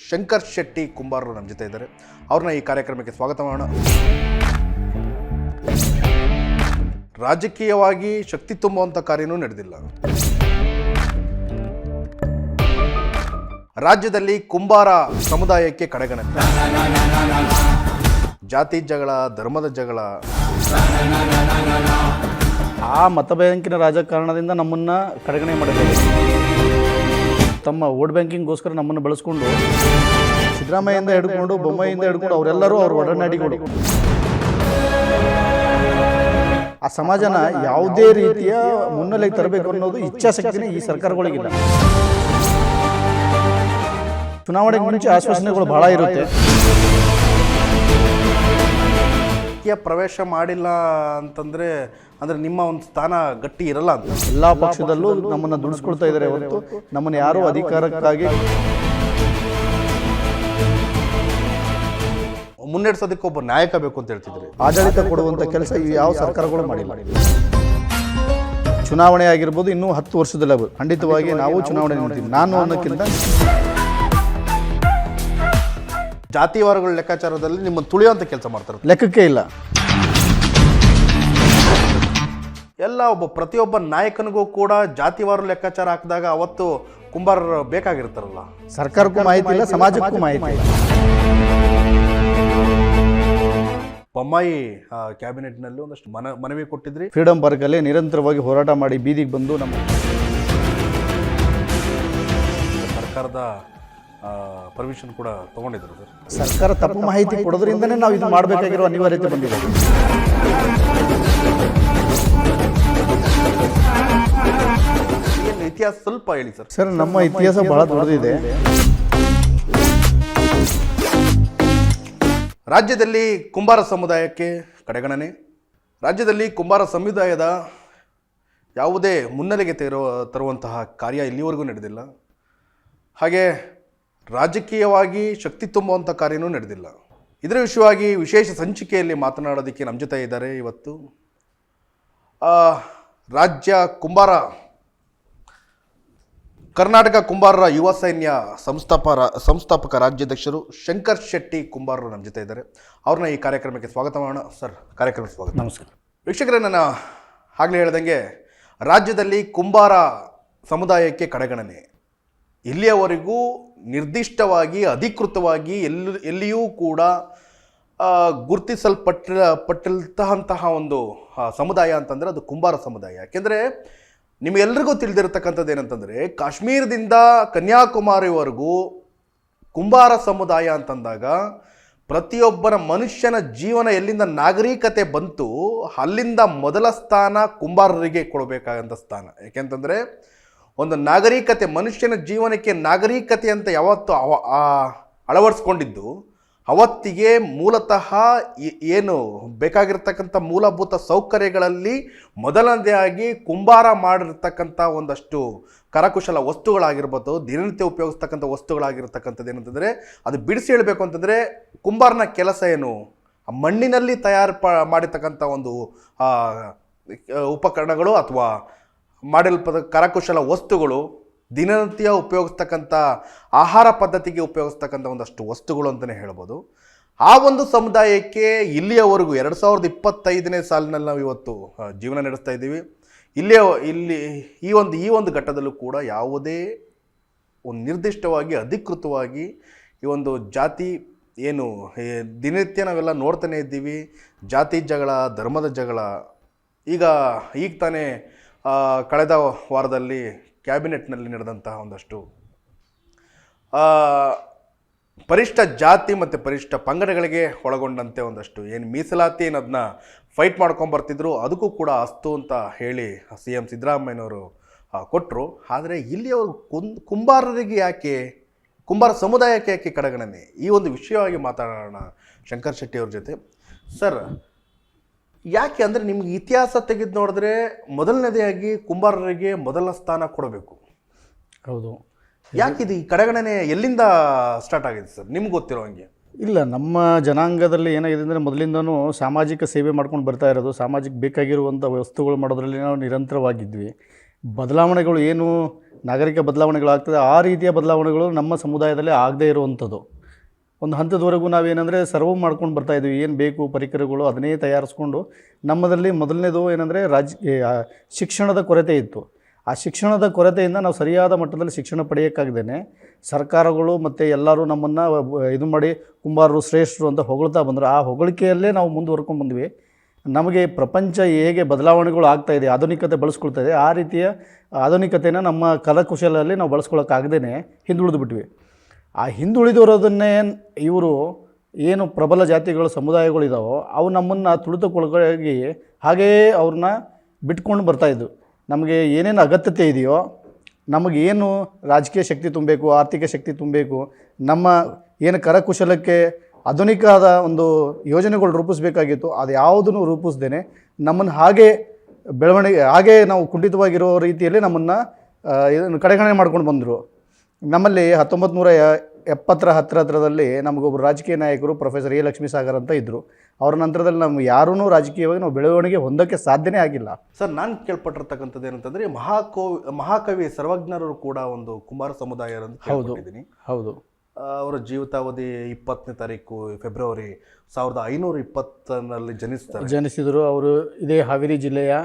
ಶಂಕರ್ ಶೆಟ್ಟಿ ಕುಂಬಾರರು ನಮ್ಮ ಜೊತೆ ಇದ್ದಾರೆ. ಅವ್ರನ್ನ ಈ ಕಾರ್ಯಕ್ರಮಕ್ಕೆ ಸ್ವಾಗತ ಮಾಡೋಣ. ರಾಜಕೀಯವಾಗಿ ಶಕ್ತಿ ತುಂಬುವಂಥ ಕಾರ್ಯನೂ ನಡೆದಿಲ್ಲ. ರಾಜ್ಯದಲ್ಲಿ ಕುಂಬಾರ ಸಮುದಾಯಕ್ಕೆ ಕಡೆಗಣನೆ, ಜಾತಿ ಜಗಳ, ಧರ್ಮದ ಜಗಳ, ಆ ಮತ ಬ್ಯಾಂಕಿನ ರಾಜಕಾರಣದಿಂದ ನಮ್ಮನ್ನು ಕಡೆಗಣನೆ ಮಾಡಿದ್ದಾರೆ. ತಮ್ಮ ವೋಟ್ ಬ್ಯಾಂಕಿಂಗ್ಗೋಸ್ಕರ ನಮ್ಮನ್ನು ಬಳಸ್ಕೊಂಡು ಸಿದ್ದರಾಮಯ್ಯಿಂದ ಹಿಡ್ಕೊಂಡು ಬೊಮ್ಮಾಯಿಯಿಂದ ಹಿಡ್ಕೊಂಡು ಅವರೆಲ್ಲರೂ ಅವ್ರ ಒಡನಾಡಿಗಳು. ಆ ಸಮಾಜನ ಯಾವುದೇ ರೀತಿಯ ಮುನ್ನೆಲೆಗೆ ತರಬೇಕು ಅನ್ನೋದು ಇಚ್ಛಾಶಕ್ತಿನೇ ಈ ಸರ್ಕಾರಗಳಿಗಿಲ್ಲ. ಚುನಾವಣೆಗೆ ಮುಂಚೆ ಆಶ್ವಾಸನೆಗಳು ಬಹಳ ಇರುತ್ತೆ. ಪ್ರವೇಶ ಮಾಡಿಲ್ಲ ಅಂತಂದರೆ ಅಂದರೆ ನಿಮ್ಮ ಒಂದು ಸ್ಥಾನ ಗಟ್ಟಿ ಇರಲ್ಲ ಅಂತ. ಎಲ್ಲ ಪಕ್ಷದಲ್ಲೂ ನಮ್ಮನ್ನು ದುಡಿಸ್ಕೊಳ್ತಾ ಇದ್ದಾರೆ ಹೊರತು ನಮ್ಮನ್ನು ಯಾರೂ ಅಧಿಕಾರಕ್ಕಾಗಿ ಮುನ್ನಡೆಸೋದಕ್ಕೆ ಒಬ್ಬ ನಾಯಕ ಬೇಕು ಅಂತ ಹೇಳ್ತಿದ್ರು. ಆಡಳಿತ ಕೊಡುವಂಥ ಕೆಲಸ ಯಾವ ಸರ್ಕಾರಗಳು ಮಾಡಿಲ್ಲ. ಚುನಾವಣೆ ಆಗಿರ್ಬೋದು, ಇನ್ನೂ 10 ವರ್ಷದಲ್ಲಿ ಖಂಡಿತವಾಗಿ ನಾವು ಚುನಾವಣೆ ನಿಲ್ತೀವಿ. ನಾನು ಅನ್ನೋಕ್ಕಿಂತ ಜಾತಿವಾರಗಳ ಲೆಕ್ಕಾಚಾರದಲ್ಲಿ ನಿಮ್ಮನ್ನು ತುಳಿಯುವಂಥ ಕೆಲಸ ಮಾಡ್ತಾರೆ. ಲೆಕ್ಕಕ್ಕೆ ಇಲ್ಲ. ಎಲ್ಲ ಪ್ರತಿಯೊಬ್ಬ ನಾಯಕನಿಗೂ ಕೂಡ ಜಾತಿವಾರ ಲೆಕ್ಕಾಚಾರ ಹಾಕಿದಾಗ ಅವತ್ತು ಕುಂಬಾರರು ಬೇಕಾಗಿರ್ತಾರಲ್ಲ. ಸರ್ಕಾರಕ್ಕೂ ಮಾಹಿತಿ ಇಲ್ಲ, ಸಮಾಜಕ್ಕೂ ಮಾಹಿತಿ ಇಲ್ಲ. ಬೊಮ್ಮಾಯಿ ಕ್ಯಾಬಿನೆಟ್ನಲ್ಲಿ ಒಂದಷ್ಟು ಮನವಿ ಕೊಟ್ಟಿದ್ರಿ. ಫ್ರೀಡಂ ಪಾರ್ಕಲ್ಲಿ ನಿರಂತರವಾಗಿ ಹೋರಾಟ ಮಾಡಿ ಬೀದಿಗೆ ಬಂದು ನಮ್ಮ ಸರ್ಕಾರದ ಪರ್ಮಿಷನ್ ಕೂಡ ತಗೊಂಡಿದ್ರು ಸರ್. ಸರ್ಕಾರ ತಪ್ಪು ಮಾಹಿತಿ ಕೊಡೋದ್ರಿಂದನೇ ನಾವು ಇದು ಮಾಡಬೇಕಾಗಿರೋ ಅನಿವಾರ್ಯತೆ ಬಂದಿದೆ. ಇತಿಹಾಸ ಸ್ವಲ್ಪ ಹೇಳಿ ಸರ್. ಸರ್, ನಮ್ಮ ಇತಿಹಾಸ ಬಹಳ ದೊಡ್ಡದಿದೆ. ರಾಜ್ಯದಲ್ಲಿ ಕುಂಬಾರ ಸಮುದಾಯಕ್ಕೆ ಕಡೆಗಣನೆ, ರಾಜ್ಯದಲ್ಲಿ ಕುಂಬಾರ ಸಮುದಾಯದ ಯಾವುದೇ ಮುನ್ನೆಲೆಗೆ ತರುವಂತಹ ಕಾರ್ಯ ಇಲ್ಲಿವರೆಗೂ ನಡೆದಿಲ್ಲ. ಹಾಗೆ ರಾಜಕೀಯವಾಗಿ ಶಕ್ತಿ ತುಂಬುವಂಥ ಕಾರ್ಯನೂ ನಡೆದಿಲ್ಲ. ಇದರ ವಿಷಯವಾಗಿ ವಿಶೇಷ ಸಂಚಿಕೆಯಲ್ಲಿ ಮಾತನಾಡೋದಕ್ಕೆ ನಮ್ಮ ಜೊತೆ ಇದ್ದಾರೆ ಇವತ್ತು ಕರ್ನಾಟಕ ಕುಂಬಾರರ ಯುವ ಸೈನ್ಯ ಸಂಸ್ಥಾಪಕ ರಾಜ್ಯಾಧ್ಯಕ್ಷರು ಶಂಕರ್ ಶೆಟ್ಟಿ ಕುಂಬಾರರು ನಮ್ಮ ಜೊತೆ ಇದ್ದಾರೆ. ಅವ್ರನ್ನ ಈ ಕಾರ್ಯಕ್ರಮಕ್ಕೆ ಸ್ವಾಗತ ಮಾಡೋಣ. ಸರ್, ಕಾರ್ಯಕ್ರಮಕ್ಕೆ ಸ್ವಾಗತ. ನಮಸ್ಕಾರ ವೀಕ್ಷಕರೇ, ನಾನು ಆಗಲೇ ಹೇಳ್ದಂಗೆ ರಾಜ್ಯದಲ್ಲಿ ಕುಂಬಾರ ಸಮುದಾಯಕ್ಕೆ ಕಡೆಗಣನೆ ಇಲ್ಲಿಯವರೆಗೂ ನಿರ್ದಿಷ್ಟವಾಗಿ ಅಧಿಕೃತವಾಗಿ ಎಲ್ಲಿಯೂ ಕೂಡ ಗುರುತಿಸಲ್ಪಟ್ಟಿರ್ತಂತಹ ಒಂದು ಸಮುದಾಯ ಅಂತಂದರೆ ಅದು ಕುಂಬಾರ ಸಮುದಾಯ. ಯಾಕೆಂದರೆ ನಿಮಗೆಲ್ಲರಿಗೂ ತಿಳಿದಿರತಕ್ಕಂಥದ್ದು ಏನಂತಂದರೆ, ಕಾಶ್ಮೀರದಿಂದ ಕನ್ಯಾಕುಮಾರಿವರೆಗೂ ಕುಂಬಾರ ಸಮುದಾಯ ಅಂತಂದಾಗ ಪ್ರತಿಯೊಬ್ಬನ ಮನುಷ್ಯನ ಜೀವನ ಎಲ್ಲಿಂದ ನಾಗರಿಕತೆ ಬಂತು ಅಲ್ಲಿಂದ ಮೊದಲ ಸ್ಥಾನ ಕುಂಬಾರರಿಗೆ ಕೊಡಬೇಕಾದಂಥ ಸ್ಥಾನ. ಯಾಕೆಂತಂದರೆ ಒಂದು ನಾಗರಿಕತೆ, ಮನುಷ್ಯನ ಜೀವನಕ್ಕೆ ನಾಗರಿಕತೆ ಅಂತ ಯಾವತ್ತು ಅಳವಡಿಸ್ಕೊಂಡಿದ್ದು ಅವತ್ತಿಗೆ ಮೂಲತಃ ಏನು ಬೇಕಾಗಿರ್ತಕ್ಕಂಥ ಮೂಲಭೂತ ಸೌಕರ್ಯಗಳಲ್ಲಿ ಮೊದಲನೇದಾಗಿ ಕುಂಬಾರ ಮಾಡಿರ್ತಕ್ಕಂಥ ಒಂದಷ್ಟು ಕರಕುಶಲ ವಸ್ತುಗಳಾಗಿರ್ಬೋದು, ದಿನನಿತ್ಯ ಉಪಯೋಗಿಸ್ತಕ್ಕಂಥ ವಸ್ತುಗಳಾಗಿರ್ತಕ್ಕಂಥದ್ದು ಏನಂತಂದರೆ, ಅದು ಬಿಡಿಸಿ ಹೇಳಬೇಕು ಅಂತಂದರೆ ಕುಂಬಾರನ ಕೆಲಸ ಏನು, ಮಣ್ಣಿನಲ್ಲಿ ಮಾಡಿರ್ತಕ್ಕಂಥ ಒಂದು ಉಪಕರಣಗಳು ಅಥವಾ ಮಾಡಿಲ್ಪದ ಕರಕುಶಲ ವಸ್ತುಗಳು, ದಿನನಿತ್ಯ ಉಪಯೋಗಿಸ್ತಕ್ಕಂಥ ಆಹಾರ ಪದ್ಧತಿಗೆ ಉಪಯೋಗಿಸ್ತಕ್ಕಂಥ ಒಂದಷ್ಟು ವಸ್ತುಗಳು ಅಂತಲೇ ಹೇಳ್ಬೋದು. ಆ ಒಂದು ಸಮುದಾಯಕ್ಕೆ ಇಲ್ಲಿಯವರೆಗೂ 2025ನೇ ಸಾಲಿನಲ್ಲಿ ನಾವು ಇವತ್ತು ಜೀವನ ನಡೆಸ್ತಾ ಇದ್ದೀವಿ. ಇಲ್ಲಿ ಈ ಒಂದು ಘಟ್ಟದಲ್ಲೂ ಕೂಡ ಯಾವುದೇ ಒಂದು ನಿರ್ದಿಷ್ಟವಾಗಿ ಅಧಿಕೃತವಾಗಿ ಈ ಒಂದು ಜಾತಿ ಏನು ದಿನನಿತ್ಯ ನಾವೆಲ್ಲ ನೋಡ್ತಾನೆ ಇದ್ದೀವಿ, ಜಾತಿ ಜಗಳ, ಧರ್ಮದ ಜಗಳ. ಈಗ ತಾನೇ ಕಳೆದ ವಾರದಲ್ಲಿ ಕ್ಯಾಬಿನೆಟ್ನಲ್ಲಿ ನಡೆದಂತಹ ಒಂದಷ್ಟು ಪರಿಷ್ಠ ಜಾತಿ ಮತ್ತು ಪರಿಷ್ಠ ಪಂಗಡಗಳಿಗೆ ಒಳಗೊಂಡಂತೆ ಒಂದಷ್ಟು ಏನು ಮೀಸಲಾತಿ ಅನ್ನೋದನ್ನ ಫೈಟ್ ಮಾಡ್ಕೊಂಬರ್ತಿದ್ರು, ಅದಕ್ಕೂ ಕೂಡ ಅಸ್ತು ಅಂತ ಹೇಳಿ CM ಸಿದ್ದರಾಮಯ್ಯನವರು ಕೊಟ್ಟರು. ಆದರೆ ಇಲ್ಲಿ ಅವರು ಕುಂಬಾರರಿಗೆ ಯಾಕೆ, ಕುಂಬಾರ ಸಮುದಾಯಕ್ಕೆ ಯಾಕೆ ಕಡೆಗಣನೆ, ಈ ಒಂದು ವಿಷಯವಾಗಿ ಮಾತಾಡೋಣ ಶಂಕರ್ ಶೆಟ್ಟಿ ಅವ್ರ ಜೊತೆ. ಸರ್, ಯಾಕೆ ಅಂದರೆ ನಿಮ್ಗೆ ಇತಿಹಾಸ ತೆಗೆದು ನೋಡಿದ್ರೆ ಮೊದಲನೇದಾಗಿ ಕುಂಬಾರರಿಗೆ ಮೊದಲ ಸ್ಥಾನ ಕೊಡಬೇಕು. ಹೌದು. ಯಾಕಿದು ಈ ಕಡೆಗಣನೆ ಎಲ್ಲಿಂದ ಸ್ಟಾರ್ಟ್ ಆಗಿದೆ ಸರ್, ನಿಮ್ಗೆ ಗೊತ್ತಿರೋ ಹಂಗೆ? ಇಲ್ಲ, ನಮ್ಮ ಜನಾಂಗದಲ್ಲಿ ಏನಾಗಿದೆ ಅಂದರೆ ಮೊದಲಿಂದನೂ ಸಾಮಾಜಿಕ ಸೇವೆ ಮಾಡ್ಕೊಂಡು ಬರ್ತಾ ಇರೋದು, ಸಾಮಾಜಿಕ ಬೇಕಾಗಿರುವಂಥ ವಸ್ತುಗಳು ಮಾಡೋದ್ರಲ್ಲಿ ನಾವು ನಿರಂತರವಾಗಿದ್ವಿ. ಬದಲಾವಣೆಗಳು ಏನು ನಾಗರಿಕ ಬದಲಾವಣೆಗಳಾಗ್ತದೆ ಆ ರೀತಿಯ ಬದಲಾವಣೆಗಳು ನಮ್ಮ ಸಮುದಾಯದಲ್ಲಿ ಆಗದೇ ಇರುವಂಥದ್ದು. ಒಂದು ಹಂತದವರೆಗೂ ನಾವೇನೆಂದರೆ ಸರ್ವ್ ಮಾಡ್ಕೊಂಡು ಬರ್ತಾಯಿದ್ವಿ, ಏನು ಬೇಕು ಪರಿಕರಗಳು ಅದನ್ನೇ ತಯಾರಿಸ್ಕೊಂಡು. ನಮ್ಮದಲ್ಲಿ ಮೊದಲನೇದು ಏನಂದರೆ ಶಿಕ್ಷಣದ ಕೊರತೆ ಇತ್ತು. ಆ ಶಿಕ್ಷಣದ ಕೊರತೆಯಿಂದ ನಾವು ಸರಿಯಾದ ಮಟ್ಟದಲ್ಲಿ ಶಿಕ್ಷಣ ಪಡೆಯೋಕ್ಕಾಗ್ದೇ ಸರ್ಕಾರಗಳು ಮತ್ತು ಎಲ್ಲರೂ ನಮ್ಮನ್ನು ಇದು ಮಾಡಿ ಕುಂಬಾರರು ಶ್ರೇಷ್ಠರು ಅಂತ ಹೊಗಳ್ತಾ ಬಂದರು. ಆ ಹೊಗಳಿಕೆಯಲ್ಲೇ ನಾವು ಮುಂದುವರ್ಕೊಂಡು ಬಂದ್ವಿ. ನಮಗೆ ಪ್ರಪಂಚ ಹೇಗೆ ಬದಲಾವಣೆಗಳು ಆಗ್ತಾಯಿದೆ, ಆಧುನಿಕತೆ ಬಳಸ್ಕೊಳ್ತಾ ಇದೆ, ಆ ರೀತಿಯ ಆಧುನಿಕತೆನ ನಮ್ಮ ಕರಕುಶಲಲ್ಲಿ ನಾವು ಬಳಸ್ಕೊಳ್ಳೋಕ್ಕಾಗ್ದೇ ಹಿಂದುಳಿದು ಬಿಟ್ವಿ. ಆ ಹಿಂದುಳಿದಿರೋದನ್ನೇ ಇವರು ಏನು ಪ್ರಬಲ ಜಾತಿಗಳು ಸಮುದಾಯಗಳಿದಾವೋ ಅವು ನಮ್ಮನ್ನು ತುಳಿತಕ್ಕೊಳಗಾಗಿ ಹಾಗೆಯೇ ಅವ್ರನ್ನ ಬಿಟ್ಕೊಂಡು ಬರ್ತಾಯಿದ್ವು. ನಮಗೆ ಏನೇನು ಅಗತ್ಯತೆ ಇದೆಯೋ, ನಮಗೇನು ರಾಜಕೀಯ ಶಕ್ತಿ ತುಂಬಬೇಕು, ಆರ್ಥಿಕ ಶಕ್ತಿ ತುಂಬಬೇಕು, ನಮ್ಮ ಏನು ಕರಕುಶಲಕ್ಕೆ ಆಧುನಿಕವಾದ ಒಂದು ಯೋಜನೆಗಳು ರೂಪಿಸಬೇಕಾಗಿತ್ತು, ಅದು ಯಾವುದನ್ನು ರೂಪಿಸ್ದೇ ನಮ್ಮನ್ನು ಹಾಗೆ ಬೆಳವಣಿಗೆ ಹಾಗೇ ನಾವು ಕುಂಠಿತವಾಗಿರೋ ರೀತಿಯಲ್ಲಿ ನಮ್ಮನ್ನು ಇದನ್ನು ಕಡೆಗಣನೆ ಮಾಡ್ಕೊಂಡು ಬಂದರು. ನಮ್ಮಲ್ಲಿ 1970 ಹತ್ತಿರದಲ್ಲಿ ನಮಗೊಬ್ಬರು ರಾಜಕೀಯ ನಾಯಕರು ಪ್ರೊಫೆಸರ್ ಎ ಲಕ್ಷ್ಮೀಸಾಗರ್ ಅಂತ ಇದ್ದರು. ಅವರ ನಂತರದಲ್ಲಿ ನಮ್ಗೆ ಯಾರೂ ರಾಜಕೀಯವಾಗಿ ನಾವು ಬೆಳವಣಿಗೆ ಹೊಂದೋಕ್ಕೆ ಸಾಧ್ಯನೇ ಆಗಿಲ್ಲ. ಸರ್, ನಾನು ಕೇಳ್ಪಟ್ಟಿರ್ತಕ್ಕಂಥದ್ದು ಏನಂತಂದರೆ ಮಹಾಕವಿ ಸರ್ವಜ್ಞರು ಕೂಡ ಒಂದು ಕುಂಬಾರ ಸಮುದಾಯ ಅಂತ ಕೇಳ್ಪಟ್ಟಿದ್ದೀನಿ. ಹೌದು. ಅವರ ಜೀವಿತಾವಧಿ 20ನೇ ತಾರೀಕು ಫೆಬ್ರವರಿ 1520 ಜನಿಸಿದರು. ಅವರು ಇದೇ ಹಾವೇರಿ ಜಿಲ್ಲೆಯ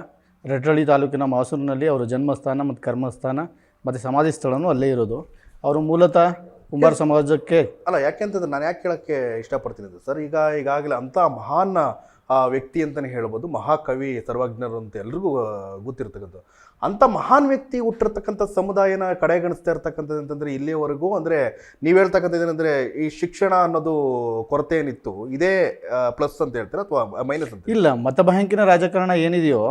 ರಟ್ರಳ್ಳಿ ತಾಲೂಕಿನ ಮಾಸೂರಿನಲ್ಲಿ ಅವರ ಜನ್ಮಸ್ಥಾನ ಮತ್ತು ಕರ್ಮಸ್ಥಾನ ಮತ್ತು ಸಮಾಧಿ ಸ್ಥಳನೂ ಅಲ್ಲೇ ಇರೋದು. ಅವರು ಮೂಲತಃ ಕುಂಬಾರ ಸಮಾಜಕ್ಕೆ ಅಲ್ಲ, ಯಾಕೆಂತಂದ್ರೆ ನಾನು ಯಾಕೆ ಕೇಳೋಕ್ಕೆ ಇಷ್ಟಪಡ್ತೀನಿ ಅಂದರೆ ಸರ್, ಈಗಾಗಲೇ ಅಂಥ ಮಹಾನ್ ವ್ಯಕ್ತಿ ಅಂತಲೇ ಹೇಳ್ಬೋದು, ಮಹಾಕವಿ ಸರ್ವಜ್ಞರು ಅಂತ ಎಲ್ರಿಗೂ ಗೊತ್ತಿರ್ತಕ್ಕಂಥ ಅಂಥ ಮಹಾನ್ ವ್ಯಕ್ತಿ ಹುಟ್ಟಿರ್ತಕ್ಕಂಥ ಸಮುದಾಯನ ಕಡೆಗಣಿಸ್ತಾ ಇರ್ತಕ್ಕಂಥದ್ದು ಅಂತಂದರೆ ಇಲ್ಲಿಯವರೆಗೂ ಅಂದರೆ ನೀವು ಹೇಳ್ತಕ್ಕಂಥದ್ದು ಏನಂದರೆ ಈ ಶಿಕ್ಷಣ ಅನ್ನೋದು ಕೊರತೆ ಏನಿತ್ತು ಇದೇ ಪ್ಲಸ್ ಅಂತ ಹೇಳ್ತೀರಾ ಅಥವಾ ಮೈನಸ್ ಅಂತ? ಇಲ್ಲ, ಮತ ಬ್ಯಾಂಕಿನ ರಾಜಕಾರಣ ಏನಿದೆಯೋ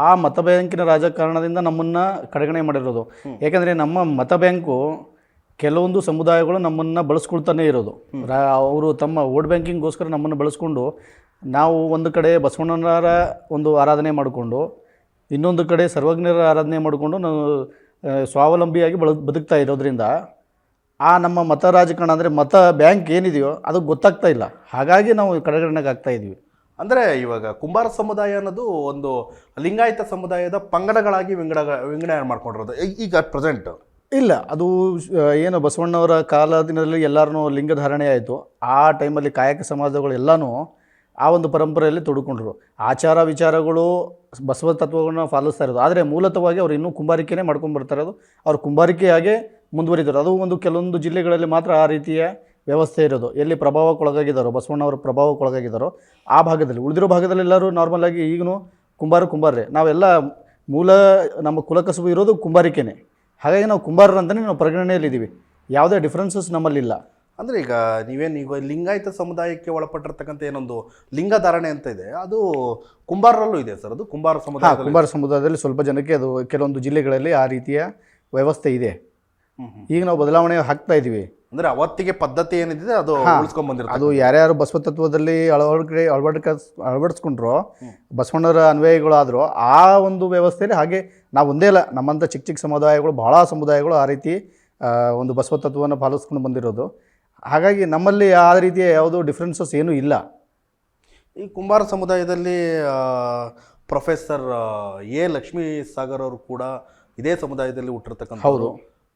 ಆ ಮತ ಬ್ಯಾಂಕಿನ ರಾಜಕಾರಣದಿಂದ ನಮ್ಮನ್ನು ಕಡೆಗಣೆ ಮಾಡಿರೋದು. ಯಾಕಂದರೆ ನಮ್ಮ ಮತ ಬ್ಯಾಂಕು ಕೆಲವೊಂದು ಸಮುದಾಯಗಳು ನಮ್ಮನ್ನು ಬಳಸ್ಕೊಳ್ತಾನೆ ಇರೋದು. ಅವರು ತಮ್ಮ ವೋಟ್ ಬ್ಯಾಂಕಿಂಗ್ಗೋಸ್ಕರ ನಮ್ಮನ್ನು ಬಳಸ್ಕೊಂಡು, ನಾವು ಒಂದು ಕಡೆ ಬಸವಣ್ಣನವರ ಒಂದು ಆರಾಧನೆ ಮಾಡಿಕೊಂಡು ಇನ್ನೊಂದು ಕಡೆ ಸರ್ವಜ್ಞರ ಆರಾಧನೆ ಮಾಡಿಕೊಂಡು ನಾವು ಸ್ವಾವಲಂಬಿಯಾಗಿ ಬದುಕ್ತಾ ಇರೋದ್ರಿಂದ ಆ ನಮ್ಮ ಮತ ರಾಜಕಾರಣ ಅಂದರೆ ಮತ ಬ್ಯಾಂಕ್ ಏನಿದೆಯೋ ಅದು ಗೊತ್ತಾಗ್ತಾ ಇಲ್ಲ. ಹಾಗಾಗಿ ನಾವು ಕಡೆಗಣನೆಗೆ ಆಗ್ತಾ ಇದ್ವಿ. ಅಂದರೆ ಇವಾಗ ಕುಂಬಾರ ಸಮುದಾಯ ಅನ್ನೋದು ಒಂದು ಲಿಂಗಾಯತ ಸಮುದಾಯದ ಪಂಗಡಗಳಾಗಿ ವಿಂಗಡಣೆ ಮಾಡ್ಕೊಂಡಿರೋದು ಈಗ ಪ್ರೆಸೆಂಟ್ ಇಲ್ಲ. ಅದು ಏನು ಬಸವಣ್ಣವರ ಕಾಲದಿನಲ್ಲಿ ಎಲ್ಲರೂ ಲಿಂಗಧಾರಣೆ ಆಯಿತು. ಆ ಟೈಮಲ್ಲಿ ಕಾಯಕ ಸಮಾಜಗಳು ಎಲ್ಲನೂ ಆ ಒಂದು ಪರಂಪರೆಯಲ್ಲಿ ತೊಡ್ಕೊಂಡ್ರು. ಆಚಾರ ವಿಚಾರಗಳು ಬಸವ ತತ್ವಗಳನ್ನ ಪಾಲಿಸ್ತಾ ಇರೋದು. ಆದರೆ ಮೂಲತಃವಾಗಿ ಅವರು ಇನ್ನೂ ಕುಂಬಾರಿಕೆನೇ ಮಾಡ್ಕೊಂಡು ಬರ್ತಾ ಇರೋದು. ಅವ್ರು ಕುಂಬಾರಿಕೆಯಾಗೆ ಮುಂದುವರಿತಾರೆ. ಅದು ಒಂದು ಕೆಲವೊಂದು ಜಿಲ್ಲೆಗಳಲ್ಲಿ ಮಾತ್ರ ಆ ರೀತಿಯ ವ್ಯವಸ್ಥೆ ಇರೋದು. ಎಲ್ಲಿ ಪ್ರಭಾವಕ್ಕೊಳಗಾಗಿದ್ದಾರೋ, ಬಸವಣ್ಣವರ ಪ್ರಭಾವಕ್ಕೊಳಗಾಗಿದ್ದಾರೋ ಆ ಭಾಗದಲ್ಲಿ. ಉಳಿದಿರೋ ಭಾಗದಲ್ಲಿ ಎಲ್ಲರೂ ನಾರ್ಮಲಾಗಿ ಈಗಲೂ ಕುಂಬಾರರೇ. ನಾವೆಲ್ಲ ಮೂಲ ನಮ್ಮ ಕುಲಕಸುಬು ಇರೋದು ಕುಂಬಾರಿಕೆನೇ. ಹಾಗಾಗಿ ನಾವು ಕುಂಬಾರರು ಅಂತಲೇ ನಾವು ಪರಿಗಣನೆಯಲ್ಲಿದ್ದೀವಿ. ಯಾವುದೇ ಡಿಫ್ರೆನ್ಸಸ್ ನಮ್ಮಲ್ಲಿಲ್ಲ. ಅಂದರೆ ಈಗ ಲಿಂಗಾಯತ ಸಮುದಾಯಕ್ಕೆ ಒಳಪಟ್ಟಿರ್ತಕ್ಕಂಥ ಏನೊಂದು ಲಿಂಗಧಾರಣೆ ಅಂತ ಇದೆ, ಅದು ಕುಂಬಾರರಲ್ಲೂ ಇದೆ ಸರ್. ಅದು ಕುಂಬಾರ ಸಮುದಾಯದಲ್ಲಿ ಸ್ವಲ್ಪ ಜನಕ್ಕೆ ಅದು ಕೆಲವೊಂದು ಜಿಲ್ಲೆಗಳಲ್ಲಿ ಆ ರೀತಿಯ ವ್ಯವಸ್ಥೆ ಇದೆ. ಈಗ ನಾವು ಬದಲಾವಣೆ ಹಾಕ್ತಾ ಇದ್ದೀವಿ. ಅಂದರೆ ಅವತ್ತಿಗೆ ಪದ್ಧತಿ ಏನಿದೆ ಅದು ಉಳಿಸ್ಕೊಂಡು ಬಂದಿರುತ್ತೆ. ಅದು ಯಾರ್ಯಾರು ಬಸವ ತತ್ವದಲ್ಲಿ ಅಳವಡಿಸ್ಕೊಂಡ್ರೋ, ಬಸವಣ್ಣರ ಅನ್ವಯಗಳಾದರೂ ಆ ಒಂದು ವ್ಯವಸ್ಥೆಯಲ್ಲಿ ಹಾಗೆ ನಾವು ಒಂದೇ ಅಲ್ಲ, ನಮ್ಮಂಥ ಚಿಕ್ಕ ಚಿಕ್ಕ ಸಮುದಾಯಗಳು ಭಾಳ ಸಮುದಾಯಗಳು ಆ ರೀತಿ ಒಂದು ಬಸವ ತತ್ವವನ್ನು ಪಾಲಿಸ್ಕೊಂಡು ಬಂದಿರೋದು. ಹಾಗಾಗಿ ನಮ್ಮಲ್ಲಿ ಆ ರೀತಿಯ ಯಾವುದೋ ಡಿಫ್ರೆನ್ಸಸ್ ಏನೂ ಇಲ್ಲ. ಈ ಕುಂಬಾರ ಸಮುದಾಯದಲ್ಲಿ ಪ್ರೊಫೆಸರ್ ಎ ಲಕ್ಷ್ಮೀಸಾಗರ್ ಅವರು ಕೂಡ ಇದೇ ಸಮುದಾಯದಲ್ಲಿ ಹುಟ್ಟಿರ್ತಕ್ಕಂಥ. ಹೌದು.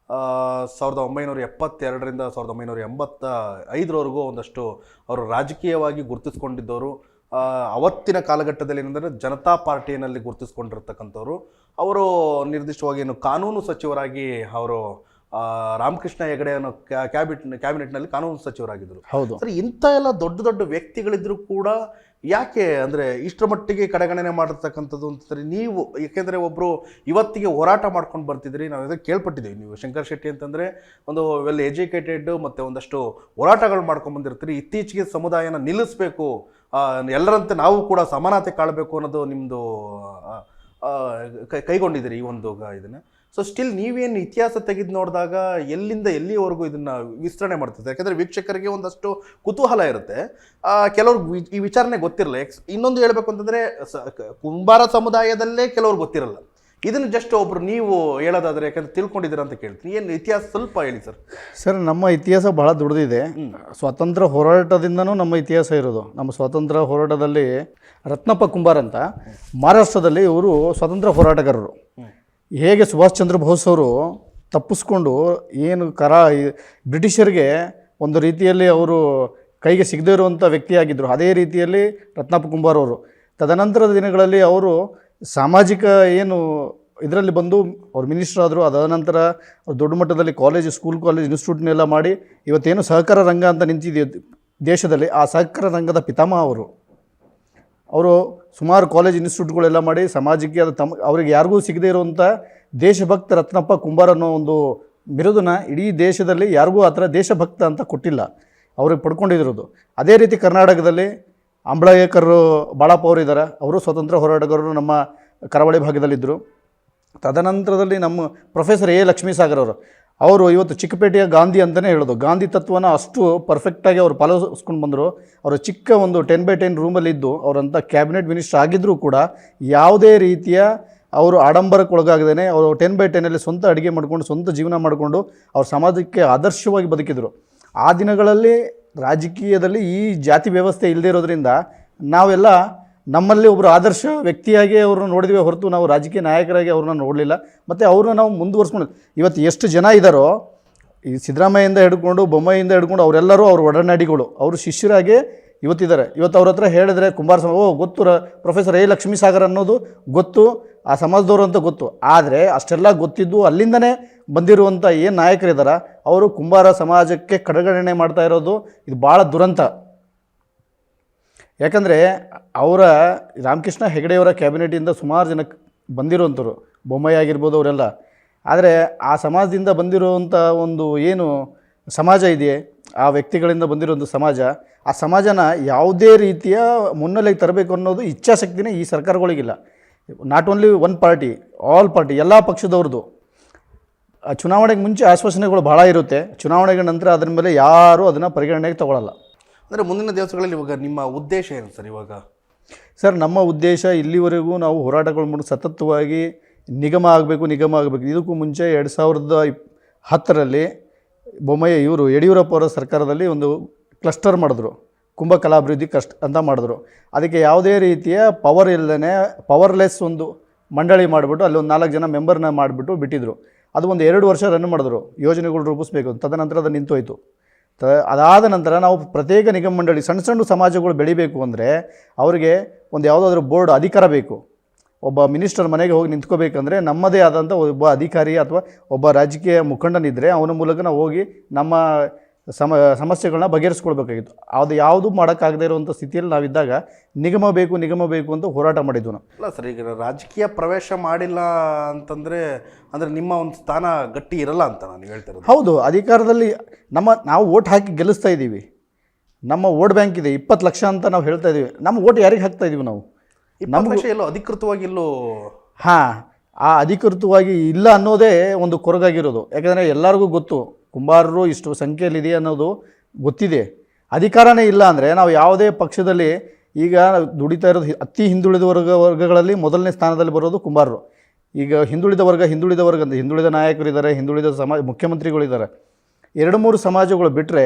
1972ರಿಂದ 1985ರವರೆಗೂ ಒಂದಷ್ಟು ಅವರು ರಾಜಕೀಯವಾಗಿ ಗುರುತಿಸ್ಕೊಂಡಿದ್ದವರು. ಅವತ್ತಿನ ಕಾಲಘಟ್ಟದಲ್ಲಿ ಏನಂದರೆ ಜನತಾ ಪಾರ್ಟಿಯಲ್ಲಿ ಗುರುತಿಸ್ಕೊಂಡಿರ್ತಕ್ಕಂಥವ್ರು. ಅವರು ನಿರ್ದಿಷ್ಟವಾಗಿ ಏನು ಕಾನೂನು ಸಚಿವರಾಗಿ ಅವರು ರಾಮಕೃಷ್ಣ ಹೆಗಡೆ ಅನ್ನೋ ಕ್ಯಾಬಿನೆಟ್ನಲ್ಲಿ ಕಾನೂನು ಸಚಿವರಾಗಿದ್ದರು. ಹೌದು ಸರ್, ಇಂಥ ಎಲ್ಲ ದೊಡ್ಡ ದೊಡ್ಡ ವ್ಯಕ್ತಿಗಳಿದ್ರೂ ಕೂಡ ಯಾಕೆ ಅಂದರೆ ಇಷ್ಟರ ಮಟ್ಟಿಗೆ ಕಡೆಗಣನೆ ಮಾಡಿರ್ತಕ್ಕಂಥದ್ದು ಅಂತಂದರೆ ನೀವು, ಏಕೆಂದರೆ ಒಬ್ಬರು ಇವತ್ತಿಗೆ ಹೋರಾಟ ಮಾಡ್ಕೊಂಡು ಬರ್ತಿದ್ರಿ. ನಾವು ಇದಕ್ಕೆ ಕೇಳ್ಪಟ್ಟಿದ್ದೀವಿ. ನೀವು ಶಂಕರ್ ಶೆಟ್ಟಿ ಅಂತಂದರೆ ಒಂದು ವೆಲ್ ಎಜುಕೇಟೆಡ್ ಮತ್ತು ಒಂದಷ್ಟು ಹೋರಾಟಗಳು ಮಾಡ್ಕೊಂಡು ಬಂದಿರ್ತೀರಿ. ಇತ್ತೀಚೆಗೆ ಸಮುದಾಯನ ನಿಲ್ಲಿಸಬೇಕು, ಎಲ್ಲರಂತೆ ನಾವು ಕೂಡ ಸಮಾನತೆ ಕಾಳಬೇಕು ಅನ್ನೋದು ನಿಮ್ಮದು ಕೈಗೊಂಡಿದ್ದೀರಿ ಈ ಒಂದು ಇದನ್ನು. ಸೊ ಸ್ಟಿಲ್ ನೀವೇನು ಇತಿಹಾಸ ತೆಗೆದು ನೋಡಿದಾಗ ಎಲ್ಲಿಂದ ಎಲ್ಲಿವರೆಗೂ ಇದನ್ನು ವಿಸ್ತರಣೆ ಮಾಡ್ತಿದ್ದಾರೆ? ಯಾಕಂದರೆ ವೀಕ್ಷಕರಿಗೆ ಒಂದಷ್ಟು ಕುತೂಹಲ ಇರುತ್ತೆ, ಕೆಲವ್ರಿಗೆ ಈ ವಿಚಾರಣೆ ಗೊತ್ತಿರಲ್ಲ. ಇನ್ನೊಂದು ಹೇಳಬೇಕು ಅಂತಂದರೆ ಕುಂಬಾರ ಸಮುದಾಯದಲ್ಲೇ ಕೆಲವ್ರು ಗೊತ್ತಿರಲ್ಲ. ಇದನ್ನು ಜಸ್ಟ್ ಒಬ್ರು ನೀವು ಹೇಳೋದಾದರೆ, ಯಾಕಂದರೆ ತಿಳ್ಕೊಂಡಿದ್ದೀರ ಅಂತ ಕೇಳ್ತೀನಿ, ಏನು ಇತಿಹಾಸ ಸ್ವಲ್ಪ ಹೇಳಿ ಸರ್. ಸರ್, ನಮ್ಮ ಇತಿಹಾಸ ಬಹಳ ದೊಡ್ಡದಿದೆ. ಸ್ವಾತಂತ್ರ್ಯ ಹೋರಾಟದಿಂದನೂ ನಮ್ಮ ಇತಿಹಾಸ ಇರೋದು. ನಮ್ಮ ಸ್ವಾತಂತ್ರ್ಯ ಹೋರಾಟದಲ್ಲಿ ರತ್ನಪ್ಪ ಕುಂಬಾರ್ ಅಂತ ಮಹಾರಾಷ್ಟ್ರದಲ್ಲಿ ಇವರು ಸ್ವಾತಂತ್ರ್ಯ ಹೋರಾಟಗಾರರು. ಹೇಗೆ ಸುಭಾಷ್ ಚಂದ್ರ ಬೋಸ್ ಅವರು ತಪ್ಪಿಸ್ಕೊಂಡು ಏನು ಬ್ರಿಟಿಷರಿಗೆ ಒಂದು ರೀತಿಯಲ್ಲಿ ಅವರು ಕೈಗೆ ಸಿಗದೇ ಇರುವಂಥ ವ್ಯಕ್ತಿಯಾಗಿದ್ದರು, ಅದೇ ರೀತಿಯಲ್ಲಿ ರತ್ನಪ್ಪ ಕುಂಬಾರ್ ಅವರು ತದನಂತರದ ದಿನಗಳಲ್ಲಿ ಅವರು ಸಾಮಾಜಿಕ ಏನು ಇದರಲ್ಲಿ ಬಂದು ಅವ್ರು ಮಿನಿಸ್ಟರ್ ಆದರು. ಅದಾದ ನಂತರ ಅವ್ರು ದೊಡ್ಡ ಮಟ್ಟದಲ್ಲಿ ಸ್ಕೂಲ್ ಕಾಲೇಜ್ ಇನ್ಸ್ಟಿಟ್ಯೂಟ್ನೆಲ್ಲ ಮಾಡಿ ಇವತ್ತೇನು ಸಹಕಾರ ರಂಗ ಅಂತ ನಿಂತಿದೆ ದೇಶದಲ್ಲಿ, ಆ ಸಹಕಾರ ರಂಗದ ಪಿತಾಮಹ ಅವರು ಸುಮಾರು ಕಾಲೇಜ್ ಇನ್ಸ್ಟಿಟ್ಯೂಟ್ಗಳೆಲ್ಲ ಮಾಡಿ ಸಮಾಜಕ್ಕೆ ಅದು ಅವರಿಗೆ ಯಾರಿಗೂ ಸಿಗದೇ ಇರುವಂಥ ದೇಶಭಕ್ತ ರತ್ನಪ್ಪ ಕುಂಬಾರ್ ಅನ್ನೋ ಒಂದು ಬಿರುದನ್ನು ಇಡೀ ದೇಶದಲ್ಲಿ ಯಾರಿಗೂ ಆ ಥರ ದೇಶಭಕ್ತ ಅಂತ ಕೊಟ್ಟಿಲ್ಲ, ಅವ್ರಿಗೆ ಪಡ್ಕೊಂಡಿರೋದು. ಅದೇ ರೀತಿ ಕರ್ನಾಟಕದಲ್ಲಿ ಅಂಬಳೇಕರ್ ಬಾಳಪ್ಪ ಅವರು ಇದ್ದಾರೆ, ಅವರು ಸ್ವತಂತ್ರ ಹೋರಾಟಗಾರರು ನಮ್ಮ ಕರಾವಳಿ ಭಾಗದಲ್ಲಿದ್ದರು. ತದನಂತರದಲ್ಲಿ ನಮ್ಮ ಪ್ರೊಫೆಸರ್ ಲಕ್ಷ್ಮೀಸಾಗರ್ ಅವರು ಇವತ್ತು ಚಿಕ್ಕಪೇಟೆಯ ಗಾಂಧಿ ಅಂತಲೇ ಹೇಳೋದು. ಗಾಂಧಿ ತತ್ವನ ಅಷ್ಟು ಪರ್ಫೆಕ್ಟಾಗಿ ಅವರು ಪಾಲಿಸ್ಕೊಂಡು ಬಂದರು. ಅವರು ಚಿಕ್ಕ ಒಂದು 10x10 ರೂಮಲ್ಲಿದ್ದು ಅವರಂಥ ಕ್ಯಾಬಿನೆಟ್ ಮಿನಿಸ್ಟರ್ ಆಗಿದ್ದರೂ ಕೂಡ ಯಾವುದೇ ರೀತಿಯ ಅವರು ಆಡಂಬರಕ್ಕೊಳಗಾಗದೇ ಅವರು 10x10 ಸ್ವಂತ ಅಡುಗೆ ಮಾಡಿಕೊಂಡು ಸ್ವಂತ ಜೀವನ ಮಾಡಿಕೊಂಡು ಅವ್ರ ಸಮಾಜಕ್ಕೆ ಆದರ್ಶವಾಗಿ ಬದುಕಿದರು. ಆ ದಿನಗಳಲ್ಲಿ ರಾಜಕೀಯದಲ್ಲಿ ಈ ಜಾತಿ ವ್ಯವಸ್ಥೆ ಇಲ್ಲದೇ ಇರೋದ್ರಿಂದ ನಾವೆಲ್ಲ ನಮ್ಮಲ್ಲಿ ಒಬ್ಬರು ಆದರ್ಶ ವ್ಯಕ್ತಿಯಾಗಿ ಅವ್ರನ್ನ ನೋಡಿದ್ವಿ ಹೊರತು ನಾವು ರಾಜಕೀಯ ನಾಯಕರಾಗಿ ಅವ್ರನ್ನ ನೋಡಲಿಲ್ಲ. ಮತ್ತು ಅವ್ರನ್ನ ನಾವು ಮುಂದುವರ್ಸ್ಕೊಂಡು ಇವತ್ತು ಎಷ್ಟು ಜನ ಇದ್ದಾರೋ ಈ ಸಿದ್ದರಾಮಯ್ಯಿಂದ ಹಿಡ್ಕೊಂಡು ಬೊಮ್ಮಾಯಿಯಿಂದ ಹಿಡ್ಕೊಂಡು ಅವರೆಲ್ಲರೂ ಅವ್ರ ಒಡನಾಡಿಗಳು, ಅವರು ಶಿಷ್ಯರಾಗಿ ಇವತ್ತಿದ್ದಾರೆ. ಇವತ್ತು ಅವ್ರ ಹತ್ರ ಹೇಳಿದ್ರೆ ಕುಂಬಾರ ಗೊತ್ತು, ಪ್ರೊಫೆಸರ್ ಲಕ್ಷ್ಮೀಸಾಗರ್ ಅನ್ನೋದು ಗೊತ್ತು, ಆ ಸಮಾಜದವರು ಅಂತ ಗೊತ್ತು. ಆದರೆ ಅಷ್ಟೆಲ್ಲ ಗೊತ್ತಿದ್ದು ಅಲ್ಲಿಂದನೇ ಬಂದಿರುವಂಥ ಏನು ನಾಯಕರಿದ್ದಾರೆ ಅವರು ಕುಂಬಾರ ಸಮಾಜಕ್ಕೆ ಕಡೆಗಣನೆ ಮಾಡ್ತಾ ಇರೋದು ಇದು ಭಾಳ ದುರಂತ. ಯಾಕಂದರೆ ಅವರ ರಾಮಕೃಷ್ಣ ಹೆಗಡೆಯವರ ಕ್ಯಾಬಿನೆಟಿಂದ ಸುಮಾರು ಜನಕ್ಕೆ ಬಂದಿರುವಂಥವ್ರು, ಬೊಮ್ಮಾಯಿ ಆಗಿರ್ಬೋದು ಅವರೆಲ್ಲ. ಆದರೆ ಆ ಸಮಾಜದಿಂದ ಬಂದಿರುವಂಥ ಒಂದು ಏನು ಸಮಾಜ ಇದೆಯೇ, ಆ ವ್ಯಕ್ತಿಗಳಿಂದ ಬಂದಿರುವಂಥ ಸಮಾಜ, ಆ ಸಮಾಜನ ಯಾವುದೇ ರೀತಿಯ ಮುನ್ನೆಲೆಗೆ ತರಬೇಕು ಅನ್ನೋದು ಇಚ್ಛಾಶಕ್ತಿನೇ ಈ ಸರ್ಕಾರಗಳಿಗಿಲ್ಲ. Not only one party, all party, ಎಲ್ಲ ಪಕ್ಷದವ್ರದ್ದು. ಚುನಾವಣೆಗೆ ಮುಂಚೆ ಆಶ್ವಾಸನೆಗಳು ಭಾಳ ಇರುತ್ತೆ, ಚುನಾವಣೆಗಳ ನಂತರ ಅದರ ಮೇಲೆ ಯಾರೂ ಅದನ್ನು ಪರಿಗಣನೆಗೆ ತಗೊಳ್ಳಲ್ಲ. ಅಂದರೆ ಮುಂದಿನ ದಿವಸಗಳಲ್ಲಿ ಇವಾಗ ನಿಮ್ಮ ಉದ್ದೇಶ ಏನು ಸರ್? ಇವಾಗ ಸರ್ ನಮ್ಮ ಉದ್ದೇಶ ಇಲ್ಲಿವರೆಗೂ ನಾವು ಹೋರಾಟಗಳು ಮಾಡಿ ಸತತವಾಗಿ ನಿಗಮ ಆಗಬೇಕು. ಇದಕ್ಕೂ ಮುಂಚೆ 2010ರಲ್ಲಿ ಯಡಿಯೂರಪ್ಪ ಅವರ ಸರ್ಕಾರದಲ್ಲಿ ಒಂದು ಕ್ಲಸ್ಟರ್ ಮಾಡಿದ್ರು, ಕುಂಭ ಕಲಾಭಿವೃದ್ಧಿ ಅಂತ ಮಾಡಿದ್ರು. ಅದಕ್ಕೆ ಯಾವುದೇ ರೀತಿಯ ಪವರ್ ಇಲ್ಲದೇ ಪವರ್ಲೆಸ್ ಒಂದು ಮಂಡಳಿ ಮಾಡಿಬಿಟ್ಟು ಅಲ್ಲಿ ಒಂದು 4 ಜನ ಮೆಂಬರ್ನ ಮಾಡಿಬಿಟ್ಟು ಬಿಟ್ಟಿದ್ರು. ಅದು ಒಂದು 2 ವರ್ಷ ರನ್ ಮಾಡಿದ್ರು, ಯೋಜನೆಗಳು ರೂಪಿಸಬೇಕು. ತದನಂತರ ಅದು ನಿಂತೋಯ್ತು. ಅದಾದ ನಂತರ ನಾವು ಪ್ರತ್ಯೇಕ ನಿಗಮ ಮಂಡಳಿ ಸಣ್ಣ ಸಮಾಜಗಳು ಬೆಳಿಬೇಕು ಅಂದರೆ ಅವರಿಗೆ ಒಂದು ಯಾವುದಾದ್ರೂ ಬೋರ್ಡ್ ಅಧಿಕಾರ ಬೇಕು. ಒಬ್ಬ ಮಿನಿಸ್ಟರ್ ಮನೆಗೆ ಹೋಗಿ ನಿಂತ್ಕೋಬೇಕಂದ್ರೆ ನಮ್ಮದೇ ಆದಂಥ ಒಬ್ಬ ಅಧಿಕಾರಿ ಅಥವಾ ಒಬ್ಬ ರಾಜಕೀಯ ಮುಖಂಡನಿದ್ದರೆ ಅವನ ಮೂಲಕ ನಾವು ಹೋಗಿ ನಮ್ಮ ಸಮಸ್ಯೆಗಳನ್ನ ಬಗೆಹರಿಸ್ಕೊಳ್ಬೇಕಾಗಿತ್ತು. ಅದು ಯಾವುದು ಮಾಡೋಕ್ಕಾಗದೇ ಇರುವಂಥ ಸ್ಥಿತಿಯಲ್ಲಿ ನಾವಿದ್ದಾಗ ನಿಗಮ ಬೇಕು ಅಂತ ಹೋರಾಟ ಮಾಡಿದ್ವು ನಾವು. ಅಲ್ಲ ಸರ್, ಈಗ ರಾಜಕೀಯ ಪ್ರವೇಶ ಮಾಡಿಲ್ಲ ಅಂತಂದರೆ ಅಂದರೆ ನಿಮ್ಮ ಒಂದು ಸ್ಥಾನ ಗಟ್ಟಿ ಇರಲ್ಲ ಅಂತ ನಾನು ಹೇಳ್ತಿರೋದು. ಹೌದು, ಅಧಿಕಾರದಲ್ಲಿ ನಾವು ಓಟ್ ಹಾಕಿ ಗೆಲ್ಲಿಸ್ತಾ ಇದ್ದೀವಿ. ನಮ್ಮ ವೋಟ್ ಬ್ಯಾಂಕ್ ಇದೆ 20 ಲಕ್ಷ ಅಂತ ನಾವು ಹೇಳ್ತಾ ಇದ್ದೀವಿ. ನಮ್ಮ ಓಟ್ ಯಾರಿಗೆ ಹಾಕ್ತಾ ಇದ್ದೀವಿ ನಾವು? 20 ಲಕ್ಷ ಎಲ್ಲೋ ಅಧಿಕೃತವಾಗಿ ಎಲ್ಲೋ ಆ ಅಧಿಕೃತವಾಗಿ ಇಲ್ಲ ಅನ್ನೋದೇ ಒಂದು ಕೊರಗಾಗಿರೋದು. ಯಾಕಂದರೆ ಎಲ್ಲರಿಗೂ ಗೊತ್ತು ಕುಂಬಾರರು ಇಷ್ಟು ಸಂಖ್ಯೆಯಲ್ಲಿದೆ ಅನ್ನೋದು ಗೊತ್ತಿದೆ. ಅಧಿಕಾರನೇ ಇಲ್ಲ ಅಂದರೆ ನಾವು ಯಾವುದೇ ಪಕ್ಷದಲ್ಲಿ ಈಗ ದುಡಿತಾ ಇರೋದು ಅತಿ ಹಿಂದುಳಿದ ವರ್ಗಗಳಲ್ಲಿ ಮೊದಲನೇ ಸ್ಥಾನದಲ್ಲಿ ಬರೋದು ಕುಂಬಾರರು. ಈಗ ಹಿಂದುಳಿದ ವರ್ಗ ಅಂತ ಹಿಂದುಳಿದ ನಾಯಕರಿದ್ದಾರೆ, ಹಿಂದುಳಿದ ಮುಖ್ಯಮಂತ್ರಿಗಳಿದ್ದಾರೆ. 2-3 ಸಮಾಜಗಳು ಬಿಟ್ಟರೆ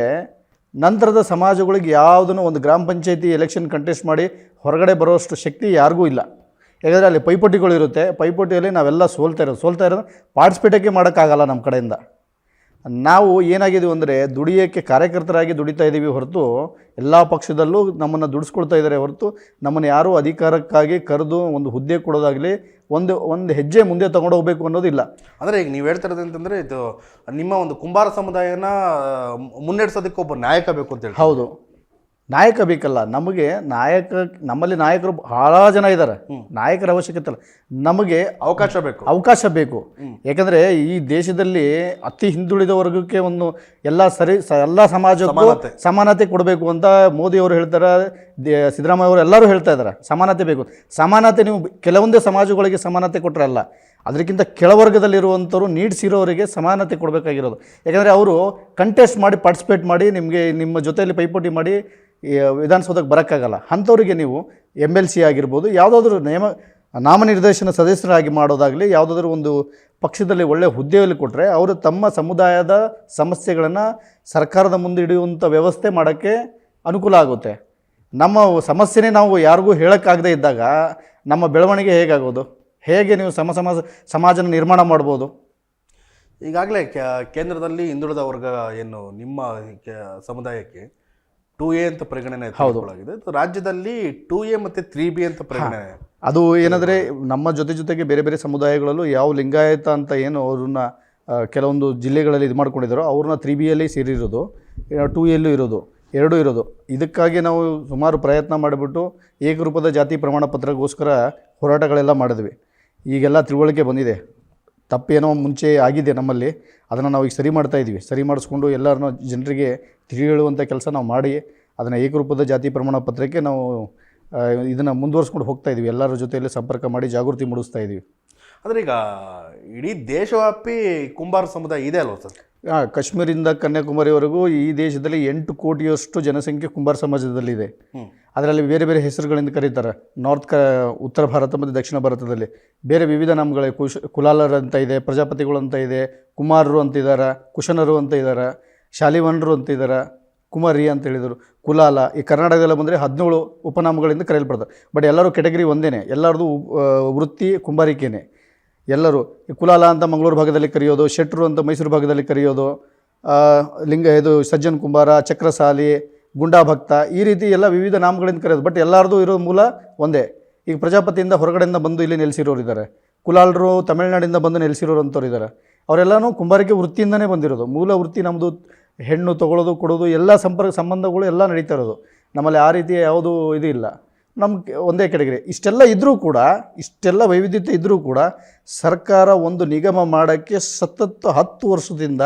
ನಂತರದ ಸಮಾಜಗಳಿಗೆ ಯಾವುದನ್ನು ಒಂದು ಗ್ರಾಮ ಪಂಚಾಯತಿ ಎಲೆಕ್ಷನ್ ಕಂಟೆಸ್ಟ್ ಮಾಡಿ ಹೊರಗಡೆ ಬರೋಷ್ಟು ಶಕ್ತಿ ಯಾರಿಗೂ ಇಲ್ಲ. ಯಾಕಂದರೆ ಅಲ್ಲಿ ಪೈಪೋಟಿಗಳಿರುತ್ತೆ, ಪೈಪೋಟಿಯಲ್ಲಿ ನಾವೆಲ್ಲ ಸೋಲ್ತಾ ಇರೋದು ಪಾರ್ಟಿಸಿಪೇಟಕ್ಕೆ ಮಾಡೋಕ್ಕಾಗಲ್ಲ ನಮ್ಮ ಕಡೆಯಿಂದ. ನಾವು ಏನಾಗಿದ್ದೀವಿ ಅಂದರೆ ದುಡಿಯೋಕ್ಕೆ ಕಾರ್ಯಕರ್ತರಾಗಿ ದುಡಿತಾ ಇದ್ದೀವಿ ಹೊರತು ಎಲ್ಲ ಪಕ್ಷದಲ್ಲೂ ನಮ್ಮನ್ನು ದುಡಿಸ್ಕೊಳ್ತಾ ಇದ್ದಾರೆ ಹೊರತು ನಮ್ಮನ್ನು ಯಾರೂ ಅಧಿಕಾರಕ್ಕಾಗಿ ಕರೆದು ಒಂದು ಹುದ್ದೆ ಕೊಡೋದಾಗಲಿ ಒಂದು ಹೆಜ್ಜೆ ಮುಂದೆ ತಗೊಂಡು ಹೋಗಬೇಕು ಅನ್ನೋದಿಲ್ಲ. ಅಂದರೆ ಈಗ ನೀವು ಹೇಳ್ತಾ ಇರೋದು ಅಂತಂದರೆ ಇದು ನಿಮ್ಮ ಒಂದು ಕುಂಬಾರ ಸಮುದಾಯನ ಮುನ್ನಡೆಸೋದಕ್ಕೆ ಒಬ್ಬ ನಾಯಕ ಬೇಕು ಅಂತ ಹೇಳಿ. ಹೌದು, ನಾಯಕ ಬೇಕಲ್ಲ ನಮಗೆ. ನಮ್ಮಲ್ಲಿ ನಾಯಕರು ಭಾಳ ಜನ ಇದ್ದಾರೆ, ನಾಯಕರ ಅವಶ್ಯಕತೆ ಇಲ್ಲ, ನಮಗೆ ಅವಕಾಶ ಬೇಕು. ಯಾಕಂದರೆ ಈ ದೇಶದಲ್ಲಿ ಅತಿ ಹಿಂದುಳಿದ ವರ್ಗಕ್ಕೆ ಒಂದು ಎಲ್ಲ ಸಮಾಜಕ್ಕೂ ಸಮಾನತೆ ಕೊಡಬೇಕು ಅಂತ ಮೋದಿಯವರು ಹೇಳ್ತಾರೆ, ಸಿದ್ದರಾಮಯ್ಯ ಅವರು ಎಲ್ಲರೂ ಹೇಳ್ತಾ ಇದ್ದಾರೆ. ಸಮಾನತೆ ಬೇಕು. ಸಮಾನತೆ ನೀವು ಕೆಲವೊಂದೇ ಸಮಾಜಗಳಿಗೆ ಸಮಾನತೆ ಕೊಟ್ಟರೆ ಅಲ್ಲ, ಅದಕ್ಕಿಂತ ಕೆಳವರ್ಗದಲ್ಲಿರುವಂಥವ್ರು ನೀಡ್ಸಿರೋರಿಗೆ ಸಮಾನತೆ ಕೊಡಬೇಕಾಗಿರೋದು. ಯಾಕಂದರೆ ಅವರು ಕಂಟೆಸ್ಟ್ ಮಾಡಿ ಪಾರ್ಟಿಸಿಪೇಟ್ ಮಾಡಿ ನಿಮ್ಮ ಜೊತೆಯಲ್ಲಿ ಪೈಪೋಟಿ ಮಾಡಿ ವಿಧಾನಸೌಧಕ್ಕೆ ಬರೋಕ್ಕಾಗಲ್ಲ. ಅಂಥವ್ರಿಗೆ ನೀವು MLC ಆಗಿರ್ಬೋದು, ಯಾವುದಾದ್ರೂ ನಾಮನಿರ್ದೇಶನ ಸದಸ್ಯರಾಗಿ ಮಾಡೋದಾಗಲಿ, ಯಾವುದಾದ್ರೂ ಒಂದು ಪಕ್ಷದಲ್ಲಿ ಒಳ್ಳೆಯ ಹುದ್ದೆಯಲ್ಲಿ ಕೊಟ್ಟರೆ ಅವರು ತಮ್ಮ ಸಮುದಾಯದ ಸಮಸ್ಯೆಗಳನ್ನು ಸರ್ಕಾರದ ಮುಂದೆ ಇಡುವಂಥ ವ್ಯವಸ್ಥೆ ಮಾಡೋಕ್ಕೆ ಅನುಕೂಲ ಆಗುತ್ತೆ. ನಮ್ಮ ಸಮಸ್ಯೆನೇ ನಾವು ಯಾರಿಗೂ ಹೇಳೋಕ್ಕಾಗದೇ ಇದ್ದಾಗ ನಮ್ಮ ಬೆಳವಣಿಗೆ ಹೇಗಾಗೋದು? ಹೇಗೆ ನೀವು ಸಮಾಜನ ನಿರ್ಮಾಣ ಮಾಡ್ಬೋದು? ಈಗಾಗಲೇ ಕೇಂದ್ರದಲ್ಲಿ ಹಿಂದುಳಿದ ವರ್ಗ ಏನು ನಿಮ್ಮ ಸಮುದಾಯಕ್ಕೆ 2A ಅಂತ ಪರಿಗಣನೆ ತೆಗೆದುಕೊಳ್ಳಲಾಗಿದೆ. ರಾಜ್ಯದಲ್ಲಿ 2A ಮತ್ತು 3B ಅಂತ ಪರಿಗಣನೆ. ಅದು ಏನಂದರೆ ನಮ್ಮ ಜೊತೆಗೆ ಬೇರೆ ಬೇರೆ ಸಮುದಾಯಗಳಲ್ಲೂ ಯಾವ ಲಿಂಗಾಯತ ಅಂತ ಏನು ಅವ್ರನ್ನ ಕೆಲವೊಂದು ಜಿಲ್ಲೆಗಳಲ್ಲಿ ಇದು ಮಾಡ್ಕೊಂಡಿದ್ದಾರೋ ಅವ್ರನ್ನ 3Bಯಲ್ಲಿ ಸೇರಿರೋದು, 2Aಲ್ಲೂ ಇರೋದು, ಎರಡೂ ಇರೋದು. ಇದಕ್ಕಾಗಿ ನಾವು ಸುಮಾರು ಪ್ರಯತ್ನ ಮಾಡಿಬಿಟ್ಟು ಏಕರೂಪದ ಜಾತಿ ಪ್ರಮಾಣ ಪತ್ರಗೋಸ್ಕರ ಹೋರಾಟಗಳೆಲ್ಲ ಮಾಡಿದ್ವಿ. ಈಗೆಲ್ಲ ತಿಳುವಳಿಕೆ ಬಂದಿದೆ. ತಪ್ಪೇನೋ ಮುಂಚೆ ಆಗಿದೆ ನಮ್ಮಲ್ಲಿ, ಅದನ್ನು ನಾವು ಈಗ ಸರಿ ಮಾಡ್ತಾಯಿದ್ವಿ. ಸರಿ ಮಾಡಿಸ್ಕೊಂಡು ಎಲ್ಲರನ್ನೂ ಜನರಿಗೆ ತಿಳಿಯುವಂಥ ಕೆಲಸ ನಾವು ಮಾಡಿ ಅದನ್ನು ಏಕರೂಪದ ಜಾತಿ ಪ್ರಮಾಣ ಪತ್ರಕ್ಕೆ ನಾವು ಇದನ್ನು ಮುಂದುವರ್ಸ್ಕೊಂಡು ಹೋಗ್ತಾಯಿದ್ವಿ. ಎಲ್ಲರ ಜೊತೆಯಲ್ಲಿ ಸಂಪರ್ಕ ಮಾಡಿ ಜಾಗೃತಿ ಮೂಡಿಸ್ತಾ ಇದ್ದೀವಿ. ಅಂದರೆ ಈಗ ಇಡೀ ದೇಶವ್ಯಾಪಿ ಕುಂಬಾರ ಸಮುದಾಯ ಇದೆ ಅಲ್ವ ಸರ್? ಕಾಶ್ಮೀರಿಂದ ಕನ್ಯಾಕುಮಾರಿವರೆಗೂ ಈ ದೇಶದಲ್ಲಿ 8 ಕೋಟಿಯಷ್ಟು ಜನಸಂಖ್ಯೆ ಕುಂಬಾರ ಸಮಾಜದಲ್ಲಿದೆ. ಅದರಲ್ಲಿ ಬೇರೆ ಬೇರೆ ಹೆಸರುಗಳಿಂದ ಕರೀತಾರೆ. ಉತ್ತರ ಭಾರತ ಮತ್ತು ದಕ್ಷಿಣ ಭಾರತದಲ್ಲಿ ಬೇರೆ ವಿವಿಧ ನಾಮಗಳೇ. ಕುಲಾಲರು ಅಂತ ಇದೆ, ಪ್ರಜಾಪತಿಗಳು ಅಂತ ಇದೆ, ಕುಮಾರರು ಅಂತಿದ್ದಾರೆ, ಕುಶನರು ಅಂತ ಇದ್ದಾರೆ, ಶಾಲಿವನರು ಅಂತ ಇದ್ದಾರೆ, ಕುಮಾರಿ ಅಂತ ಹೇಳಿದರು, ಕುಲಾಲ. ಈ ಕರ್ನಾಟಕದಲ್ಲಿ ಬಂದರೆ 17 ಉಪನಾಮಗಳಿಂದ ಕರೆಯಲ್ಪಡ್ತಾರೆ. ಬಟ್ ಎಲ್ಲರೂ ಕೆಟಗರಿ ಒಂದೇ, ಎಲ್ಲರದು ವೃತ್ತಿ ಕುಂಬಾರಿಕೆಯೇ. ಎಲ್ಲರೂ ಕುಲಾಲ ಅಂತ ಮಂಗಳೂರು ಭಾಗದಲ್ಲಿ ಕರೆಯೋದು, ಶೆಟ್ರು ಅಂತ ಮೈಸೂರು ಭಾಗದಲ್ಲಿ ಕರೆಯೋದು, ಇದು ಸಜ್ಜನ್ ಕುಂಬಾರ, ಚಕ್ರಸಾಲಿ, ಗುಂಡಾ ಭಕ್ತ, ಈ ರೀತಿ ಎಲ್ಲ ವಿವಿಧ ನಾಮಗಳಿಂದ ಕರೆಯೋದು. ಬಟ್ ಎಲ್ಲರದು ಇರೋ ಮೂಲ ಒಂದೇ. ಈಗ ಪ್ರಜಾಪತಿಯಿಂದ ಹೊರಗಡೆಯಿಂದ ಬಂದು ಇಲ್ಲಿ ನೆಲೆಸಿರೋರು ಇದ್ದಾರೆ, ಕುಲಾಲರು ತಮಿಳುನಾಡಿಂದ ಬಂದು ನೆಲೆಸಿರೋರು ಅಂಥವ್ರು ಇದ್ದಾರೆ. ಅವರೆಲ್ಲನೂ ಕುಂಬಾರಿಕೆ ವೃತ್ತಿಯಿಂದನೇ ಬಂದಿರೋದು. ಮೂಲ ವೃತ್ತಿ ನಮ್ಮದು ಹೆಣ್ಣು ತೊಗೊಳ್ಳೋದು ಕೊಡೋದು ಎಲ್ಲ ಸಂಬಂಧಗಳು ಎಲ್ಲ ನಡೀತಾ ಇರೋದು. ನಮ್ಮಲ್ಲಿ ಆ ರೀತಿಯ ಯಾವುದೂ ಇದು ಇಲ್ಲ. ನಮ್ಗೆ ಒಂದೇ ಕೆಟಗರಿ. ಇಷ್ಟೆಲ್ಲ ಇದ್ದರೂ ಕೂಡ, ಇಷ್ಟೆಲ್ಲ ವೈವಿಧ್ಯತೆ ಇದ್ದರೂ ಕೂಡ ಸರ್ಕಾರ ಒಂದು ನಿಗಮ ಮಾಡೋಕ್ಕೆ ಸತತ 10 ವರ್ಷದಿಂದ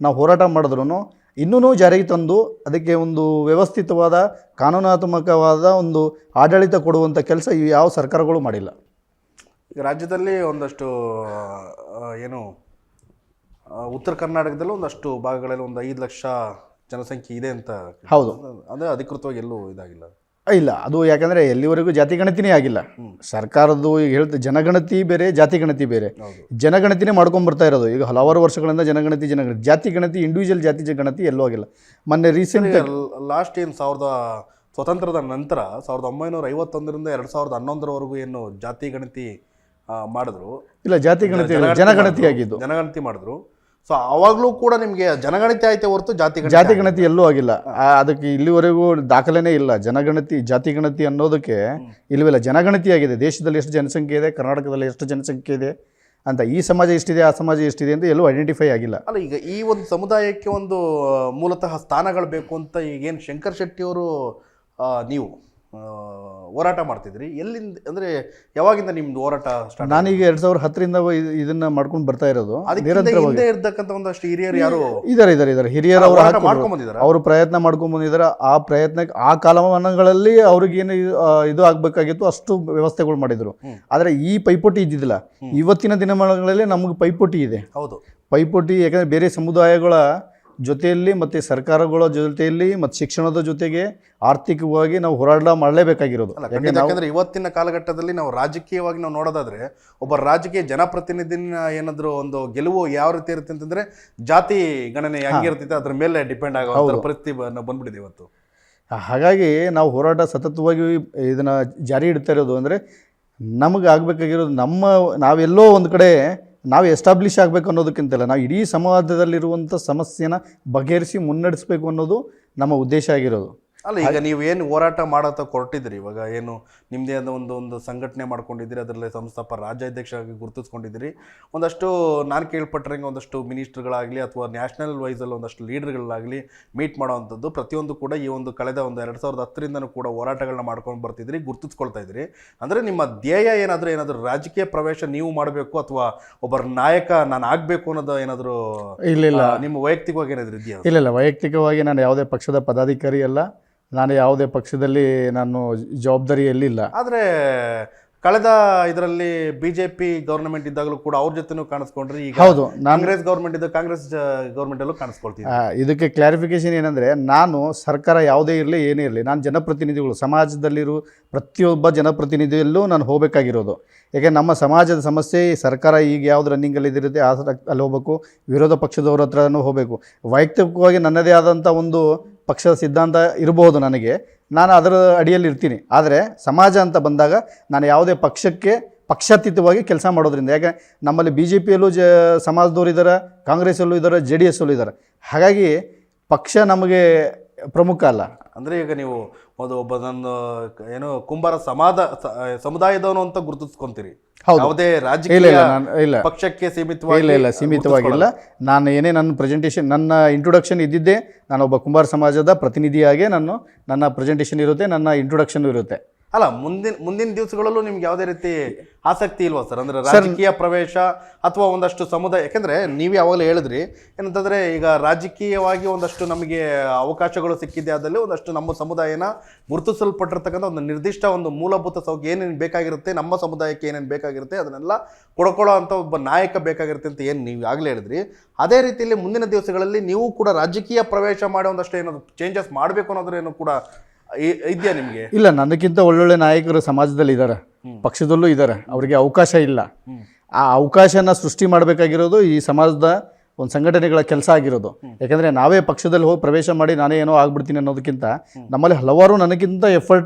ನಾವು ಹೋರಾಟ ಮಾಡಿದ್ರೂ ಇನ್ನೂ ಜಾರಿಗೆ ತಂದು ಅದಕ್ಕೆ ಒಂದು ವ್ಯವಸ್ಥಿತವಾದ ಕಾನೂನಾತ್ಮಕವಾದ ಒಂದು ಆಡಳಿತ ಕೊಡುವಂಥ ಕೆಲಸ ಯಾವ ಸರ್ಕಾರಗಳು ಮಾಡಿಲ್ಲ. ಈಗ ರಾಜ್ಯದಲ್ಲಿ ಒಂದಷ್ಟು ಏನು ಉತ್ತರ ಕರ್ನಾಟಕದಲ್ಲೂ ಒಂದಷ್ಟು ಭಾಗಗಳಲ್ಲಿ ಒಂದು 5 ಲಕ್ಷ ಜನಸಂಖ್ಯೆ ಇದೆ ಅಂತ. ಹೌದು. ಅಂದರೆ ಅಧಿಕೃತವಾಗಿ ಎಲ್ಲೂ ಇದಾಗಿಲ್ಲ. ಇಲ್ಲ, ಅದು ಯಾಕಂದರೆ ಎಲ್ಲಿವರೆಗೂ ಜಾತಿ ಗಣತಿನೇ ಆಗಿಲ್ಲ. ಸರ್ಕಾರದ್ದು ಈಗ ಹೇಳ್ತಾ ಜನಗಣತಿ ಬೇರೆ, ಜಾತಿ ಗಣತಿ ಬೇರೆ. ಜನಗಣತಿನೇ ಮಾಡ್ಕೊಂಡ್ಬರ್ತಾ ಇರೋದು ಈಗ ಹಲವಾರು ವರ್ಷಗಳಿಂದ. ಜನಗಣತಿ ಜಾತಿ ಗಣತಿ, ಇಂಡಿವಿಜುವಲ್ ಜಾತಿ ಗಣತಿ ಎಲ್ಲೂ ಆಗಿಲ್ಲ. ಮೊನ್ನೆ ರೀಸೆಂಟ್ ಲಾಸ್ಟ್ ಏನು ಸ್ವತಂತ್ರದ ನಂತರ 1951ರಿಂದ 2011ರವರೆಗೂ ಏನು ಜಾತಿ ಗಣತಿ ಮಾಡಿದ್ರು. ಇಲ್ಲ, ಜಾತಿ ಗಣತಿ ಜನಗಣತಿ ಆಗಿದ್ದು, ಜನಗಣತಿ ಮಾಡಿದ್ರು. ಸೊ ಆವಾಗಲೂ ಕೂಡ ನಿಮಗೆ ಜನಗಣತಿ ಆಯ್ತೆ ಹೊರತು ಜಾತಿ ಗಣತಿ ಎಲ್ಲೂ ಆಗಿಲ್ಲ. ಅದಕ್ಕೆ ಇಲ್ಲಿವರೆಗೂ ದಾಖಲೆನೇ ಇಲ್ಲ. ಜಾತಿ ಗಣತಿ ಅನ್ನೋದಕ್ಕೆ ಇಲ್ಲವಿಲ್ಲ. ಜನಗಣತಿ ಆಗಿದೆ. ದೇಶದಲ್ಲಿ ಎಷ್ಟು ಜನಸಂಖ್ಯೆ ಇದೆ, ಕರ್ನಾಟಕದಲ್ಲಿ ಎಷ್ಟು ಜನಸಂಖ್ಯೆ ಇದೆ ಅಂತ, ಈ ಸಮಾಜ ಎಷ್ಟಿದೆ, ಆ ಸಮಾಜ ಎಷ್ಟಿದೆ ಅಂತ ಎಲ್ಲೂ ಐಡೆಂಟಿಫೈ ಆಗಿಲ್ಲ. ಅಲ್ಲ, ಈಗ ಈ ಒಂದು ಸಮುದಾಯಕ್ಕೆ ಒಂದು ಮೂಲತಃ ಸ್ಥಾನಗಳು ಬೇಕು ಅಂತ ಈಗೇನು ಶಂಕರ್ ಶೆಟ್ಟಿಯವರು ನೀವು ಹೋರಾಟ ಮಾಡ್ತಿದ್ರಿ, ಎಲ್ಲಿಂದ ಅಂದರೆ ಯಾವಾಗಿಂದ ನಿಮ್ದು ಹೋರಾಟ ಸ್ಟಾರ್ಟ್? ನಾನೀಗ 2010ರಿಂದ ಇದನ್ನ ಮಾಡ್ಕೊಂಡು ಬರ್ತಾ ಇರೋದು. ನಿರಂತರವಾಗಿ ಇರ್ತಕ್ಕಂಥ ಒಂದಷ್ಟು ಹಿರಿಯರು ಯಾರು ಇದ್ದಾರೆ ಹಿರಿಯರು ಅವರು ಪ್ರಯತ್ನ ಮಾಡ್ಕೊಂಡು ಬಂದಿದ್ದಾರೆ. ಆ ಪ್ರಯತ್ನಕ್ಕೆ ಆ ಕಾಲಮಾನಗಳಲ್ಲಿ ಅವ್ರಿಗೇನು ಇದು ಆಗ್ಬೇಕಾಗಿತ್ತು ಅಷ್ಟು ವ್ಯವಸ್ಥೆಗಳು ಮಾಡಿದ್ರು. ಆದರೆ ಈ ಪೈಪೋಟಿ ಇದ್ದಿದ್ದಿಲ್ಲ. ಇವತ್ತಿನ ದಿನಮಾನಗಳಲ್ಲಿ ನಮಗೆ ಪೈಪೋಟಿ ಇದೆ. ಹೌದು, ಪೈಪೋಟಿ. ಯಾಕಂದರೆ ಬೇರೆ ಸಮುದಾಯಗಳ ಜೊತೆಯಲ್ಲಿ ಮತ್ತು ಸರ್ಕಾರಗಳ ಜೊತೆಯಲ್ಲಿ ಮತ್ತು ಶಿಕ್ಷಣದ ಜೊತೆಗೆ ಆರ್ಥಿಕವಾಗಿ ನಾವು ಹೋರಾಟ ಮಾಡಲೇಬೇಕಾಗಿರೋದು. ಯಾಕಂದರೆ ಇವತ್ತಿನ ಕಾಲಘಟ್ಟದಲ್ಲಿ ನಾವು ರಾಜಕೀಯವಾಗಿ ನಾವು ನೋಡೋದಾದ್ರೆ, ಒಬ್ಬ ರಾಜಕೀಯ ಜನಪ್ರತಿನಿಧಿನ ಏನಾದರೂ ಒಂದು ಗೆಲುವು ಯಾವ ರೀತಿ ಇರುತ್ತೆ ಅಂತಂದರೆ ಜಾತಿ ಗಣನೆ ಹೆಂಗಿರ್ತೈತೆ ಅದ್ರ ಮೇಲೆ ಡಿಪೆಂಡ್ ಆಗೋ ಪರಿಸ್ಥಿತಿ ಬಂದ್ಬಿಟ್ಟಿದೆ ಇವತ್ತು. ಹಾಗಾಗಿ ನಾವು ಹೋರಾಟ ಸತತವಾಗಿ ಇದನ್ನು ಜಾರಿ ಇಡ್ತಾ ಇರೋದು. ಅಂದರೆ ನಮಗೆ ಆಗಬೇಕಾಗಿರೋದು ನಾವೆಲ್ಲೋ ಒಂದು ಕಡೆ ನಾವು ಎಸ್ಟಾಬ್ಲಿಷ್ ಆಗಬೇಕು ಅನ್ನೋದಕ್ಕಿಂತಲ್ಲ, ನಾವು ಇಡೀ ಸಮಾಜದಲ್ಲಿರುವಂಥ ಸಮಸ್ಯೆನ ಬಗೆಹರಿಸಿ ಮುನ್ನಡೆಸಬೇಕು ಅನ್ನೋದು ನಮ್ಮ ಉದ್ದೇಶ ಆಗಿರೋದು. ಅಲ್ಲ, ಈಗ ನೀವು ಏನು ಹೋರಾಟ ಮಾಡತ್ತ ಹೊರಟಿದ್ರಿ, ಇವಾಗ ಏನು ನಿಮ್ಮದೇ ಆದ ಒಂದು ಸಂಘಟನೆ ಮಾಡ್ಕೊಂಡಿದ್ದೀರಿ, ಅದರಲ್ಲಿ ಸಂಸ್ಥಾಪಕ ರಾಜ್ಯಾಧ್ಯಕ್ಷರಾಗಿ ಗುರುತಿಸ್ಕೊಂಡಿದ್ದೀರಿ. ಒಂದಷ್ಟು ನಾನು ಕೇಳ್ಪಟ್ಟರಂಗೆ ಒಂದಷ್ಟು ಮಿನಿಸ್ಟರ್ಗಳಾಗಲಿ ಅಥವಾ ನ್ಯಾಷನಲ್ ವೈಸಲ್ಲಿ ಒಂದಷ್ಟು ಲೀಡರ್ಗಳಾಗಲಿ ಮೀಟ್ ಮಾಡೋವಂಥದ್ದು ಪ್ರತಿಯೊಂದು ಕೂಡ ಈ ಒಂದು ಕಳೆದ 2010ರಿಂದನೂ ಕೂಡ ಹೋರಾಟಗಳನ್ನ ಮಾಡ್ಕೊಂಡು ಬರ್ತಿದ್ರಿ, ಗುರುತಿಸ್ಕೊಳ್ತಾ ಇದ್ರಿ. ಅಂದರೆ ನಿಮ್ಮ ಧ್ಯೇಯ ಏನಾದರೂ ರಾಜಕೀಯ ಪ್ರವೇಶ ನೀವು ಮಾಡಬೇಕು ಅಥವಾ ಒಬ್ಬರ ನಾಯಕ ನಾನು ಆಗಬೇಕು ಅನ್ನೋದು ಏನಾದರೂ? ಇಲ್ಲ, ನಿಮ್ಮ ವೈಯಕ್ತಿಕವಾಗಿ ಏನಾದರೂ ಇದೆಯಾ? ಇಲ್ಲ, ವೈಯಕ್ತಿಕವಾಗಿ ನಾನು ಯಾವುದೇ ಪಕ್ಷದ ಪದಾಧಿಕಾರಿ ಅಲ್ಲ. ನಾನು ಯಾವುದೇ ಪಕ್ಷದಲ್ಲಿ ನಾನು ಜವಾಬ್ದಾರಿಯಲ್ಲಿಲ್ಲ. ಆದರೆ ಕಳೆದ ಇದರಲ್ಲಿ ಬಿಜೆಪಿ ಗೌರ್ಮೆಂಟ್ ಇದ್ದಾಗಲೂ ಕೂಡ ಅವ್ರ ಜೊತೆನೂ ಕಾಣಿಸ್ಕೊಂಡ್ರಿ. ಈಗ ಹೌದು, ಕಾಂಗ್ರೆಸ್ ಗೌರ್ಮೆಂಟ್ ಇದ್ದ ಕಾಂಗ್ರೆಸ್ ಗೌರ್ಮೆಂಟಲ್ಲೂ ಕಾಣಿಸ್ಕೊಳ್ತೀನಿ. ಇದಕ್ಕೆ ಕ್ಲಾರಿಫಿಕೇಶನ್ ಏನಂದರೆ, ನಾನು ಸರ್ಕಾರ ಯಾವುದೇ ಇರಲಿ ಏನೇ ಇರಲಿ, ನಾನು ಜನಪ್ರತಿನಿಧಿಗಳು ಸಮಾಜದಲ್ಲಿರೋ ಪ್ರತಿಯೊಬ್ಬ ಜನಪ್ರತಿನಿಧಿಯಲ್ಲೂ ನಾನು ಹೋಗಬೇಕಾಗಿರೋದು. ಯಾಕೆ ನಮ್ಮ ಸಮಾಜದ ಸಮಸ್ಯೆ ಸರ್ಕಾರ ಈಗ ಯಾವ್ದು ರನ್ನಿಂಗಲ್ಲಿ ಇದಿರುತ್ತೆ ಅಲ್ಲಿ ಹೋಗಬೇಕು, ವಿರೋಧ ಪಕ್ಷದವ್ರ ಹತ್ರನೂ ಹೋಗಬೇಕು. ವೈಯಕ್ತಿಕವಾಗಿ ನನ್ನದೇ ಆದಂಥ ಒಂದು ಪಕ್ಷದ ಸಿದ್ಧಾಂತ ಇರಬಹುದು ನನಗೆ, ನಾನು ಅದರ ಅಡಿಯಲ್ಲಿ ಇರ್ತೀನಿ. ಆದರೆ ಸಮಾಜ ಅಂತ ಬಂದಾಗ ನಾನು ಯಾವುದೇ ಪಕ್ಷಕ್ಕೆ ಪಕ್ಷಾತೀತವಾಗಿ ಕೆಲಸ ಮಾಡೋದ್ರಿಂದ. ಯಾಕೆ ನಮ್ಮಲ್ಲಿ BJPಯಲ್ಲೂ ಸಮಾಜದವ್ರು ಇದ್ದಾರೆ, ಕಾಂಗ್ರೆಸ್ಸಲ್ಲೂ ಇದ್ದಾರೆ, JDS ಅಲ್ಲೂ ಇದ್ದಾರೆ. ಹಾಗಾಗಿ ಪಕ್ಷ ನಮಗೆ ಪ್ರಮುಖ ಅಲ್ಲ. ಅಂದರೆ ಈಗ ನೀವು ಒಬ್ಬ ನನ್ನ ಏನು ಕುಂಬಾರ ಸಮುದಾಯದವನು ಅಂತ ಗುರುತಿಸ್ಕೊಂತೀರಿ, ಯಾವುದೇ ರಾಜಕೀಯ ಪಕ್ಷಕ್ಕೆ ಸೀಮಿತವಾಗಿಲ್ಲ. ನಾನು ಏನೇ ನನ್ನ ಪ್ರೆಸೆಂಟೇಷನ್, ನನ್ನ ಇಂಟ್ರೊಡಕ್ಷನ್ ಇದ್ದಿದ್ದೆ ನಾನೊಬ್ಬ ಕುಂಬಾರ ಸಮಾಜದ ಪ್ರತಿನಿಧಿಯಾಗಿ ನನ್ನ ಪ್ರೆಸೆಂಟೇಷನ್ ಇರುತ್ತೆ, ನನ್ನ ಇಂಟ್ರೊಡಕ್ಷನ್ ಇರುತ್ತೆ. ಅಲ್ಲ, ಮುಂದಿನ ದಿವಸಗಳಲ್ಲೂ ನಿಮ್ಗೆ ಯಾವುದೇ ರೀತಿ ಆಸಕ್ತಿ ಇಲ್ವಾ ಸರ್? ಅಂದ್ರೆ ರಾಜಕೀಯ ಪ್ರವೇಶ ಅಥವಾ ಒಂದಷ್ಟು ಸಮುದಾಯ, ಯಾಕೆಂದ್ರೆ ನೀವು ಯಾವಾಗಲೂ ಹೇಳಿದ್ರಿ ಏನಂತಂದ್ರೆ ಈಗ ರಾಜಕೀಯವಾಗಿ ಒಂದಷ್ಟು ನಮಗೆ ಅವಕಾಶಗಳು ಸಿಕ್ಕಿದೆ, ಅದರಲ್ಲಿ ಒಂದಷ್ಟು ನಮ್ಮ ಸಮುದಾಯನ ಗುರುತಿಸಲ್ಪಟ್ಟಿರ್ತಕ್ಕಂಥ ಒಂದು ನಿರ್ದಿಷ್ಟ ಒಂದು ಮೂಲಭೂತ ಸೌಕರ್ಯ ಏನೇನು ಬೇಕಾಗಿರುತ್ತೆ, ನಮ್ಮ ಸಮುದಾಯಕ್ಕೆ ಏನೇನು ಬೇಕಾಗಿರುತ್ತೆ ಅದನ್ನೆಲ್ಲ ಕೊಡ್ಕೊಳ್ಳೋ ಅಂತ ಒಬ್ಬ ನಾಯಕ ಬೇಕಾಗಿರುತ್ತೆ ಅಂತ ಏನು ನೀವು ಆಗಲೇ ಹೇಳಿದ್ರಿ. ಅದೇ ರೀತಿಯಲ್ಲಿ ಮುಂದಿನ ದಿವಸಗಳಲ್ಲಿ ನೀವು ಕೂಡ ರಾಜಕೀಯ ಪ್ರವೇಶ ಮಾಡಿ ಒಂದಷ್ಟು ಏನಾದ್ರು ಚೇಂಜಸ್ ಮಾಡಬೇಕು ಅನ್ನೋದ್ರೇನು ಕೂಡ ಇದೆಯಾ ನಿಮಗೆ? ಇಲ್ಲ, ನನಗಿಂತ ಒಳ್ಳೊಳ್ಳೆ ನಾಯಕರು ಸಮಾಜದಲ್ಲಿ ಇದ್ದಾರೆ, ಪಕ್ಷದಲ್ಲೂ ಇದ್ದಾರೆ. ಅವರಿಗೆ ಅವಕಾಶ ಇಲ್ಲ. ಆ ಅವಕಾಶನ ಸೃಷ್ಟಿ ಮಾಡಬೇಕಾಗಿರೋದು ಈ ಸಮಾಜದ ಒಂದು ಸಂಘಟನೆಗಳ ಕೆಲಸ ಆಗಿರೋದು. ಯಾಕೆಂದರೆ ನಾವೇ ಪಕ್ಷದಲ್ಲಿ ಹೋಗಿ ಪ್ರವೇಶ ಮಾಡಿ ನಾನೇ ಏನೋ ಆಗ್ಬಿಡ್ತೀನಿ ಅನ್ನೋದಕ್ಕಿಂತ ನಮ್ಮಲ್ಲಿ ಹಲವಾರು ನನಗಿಂತ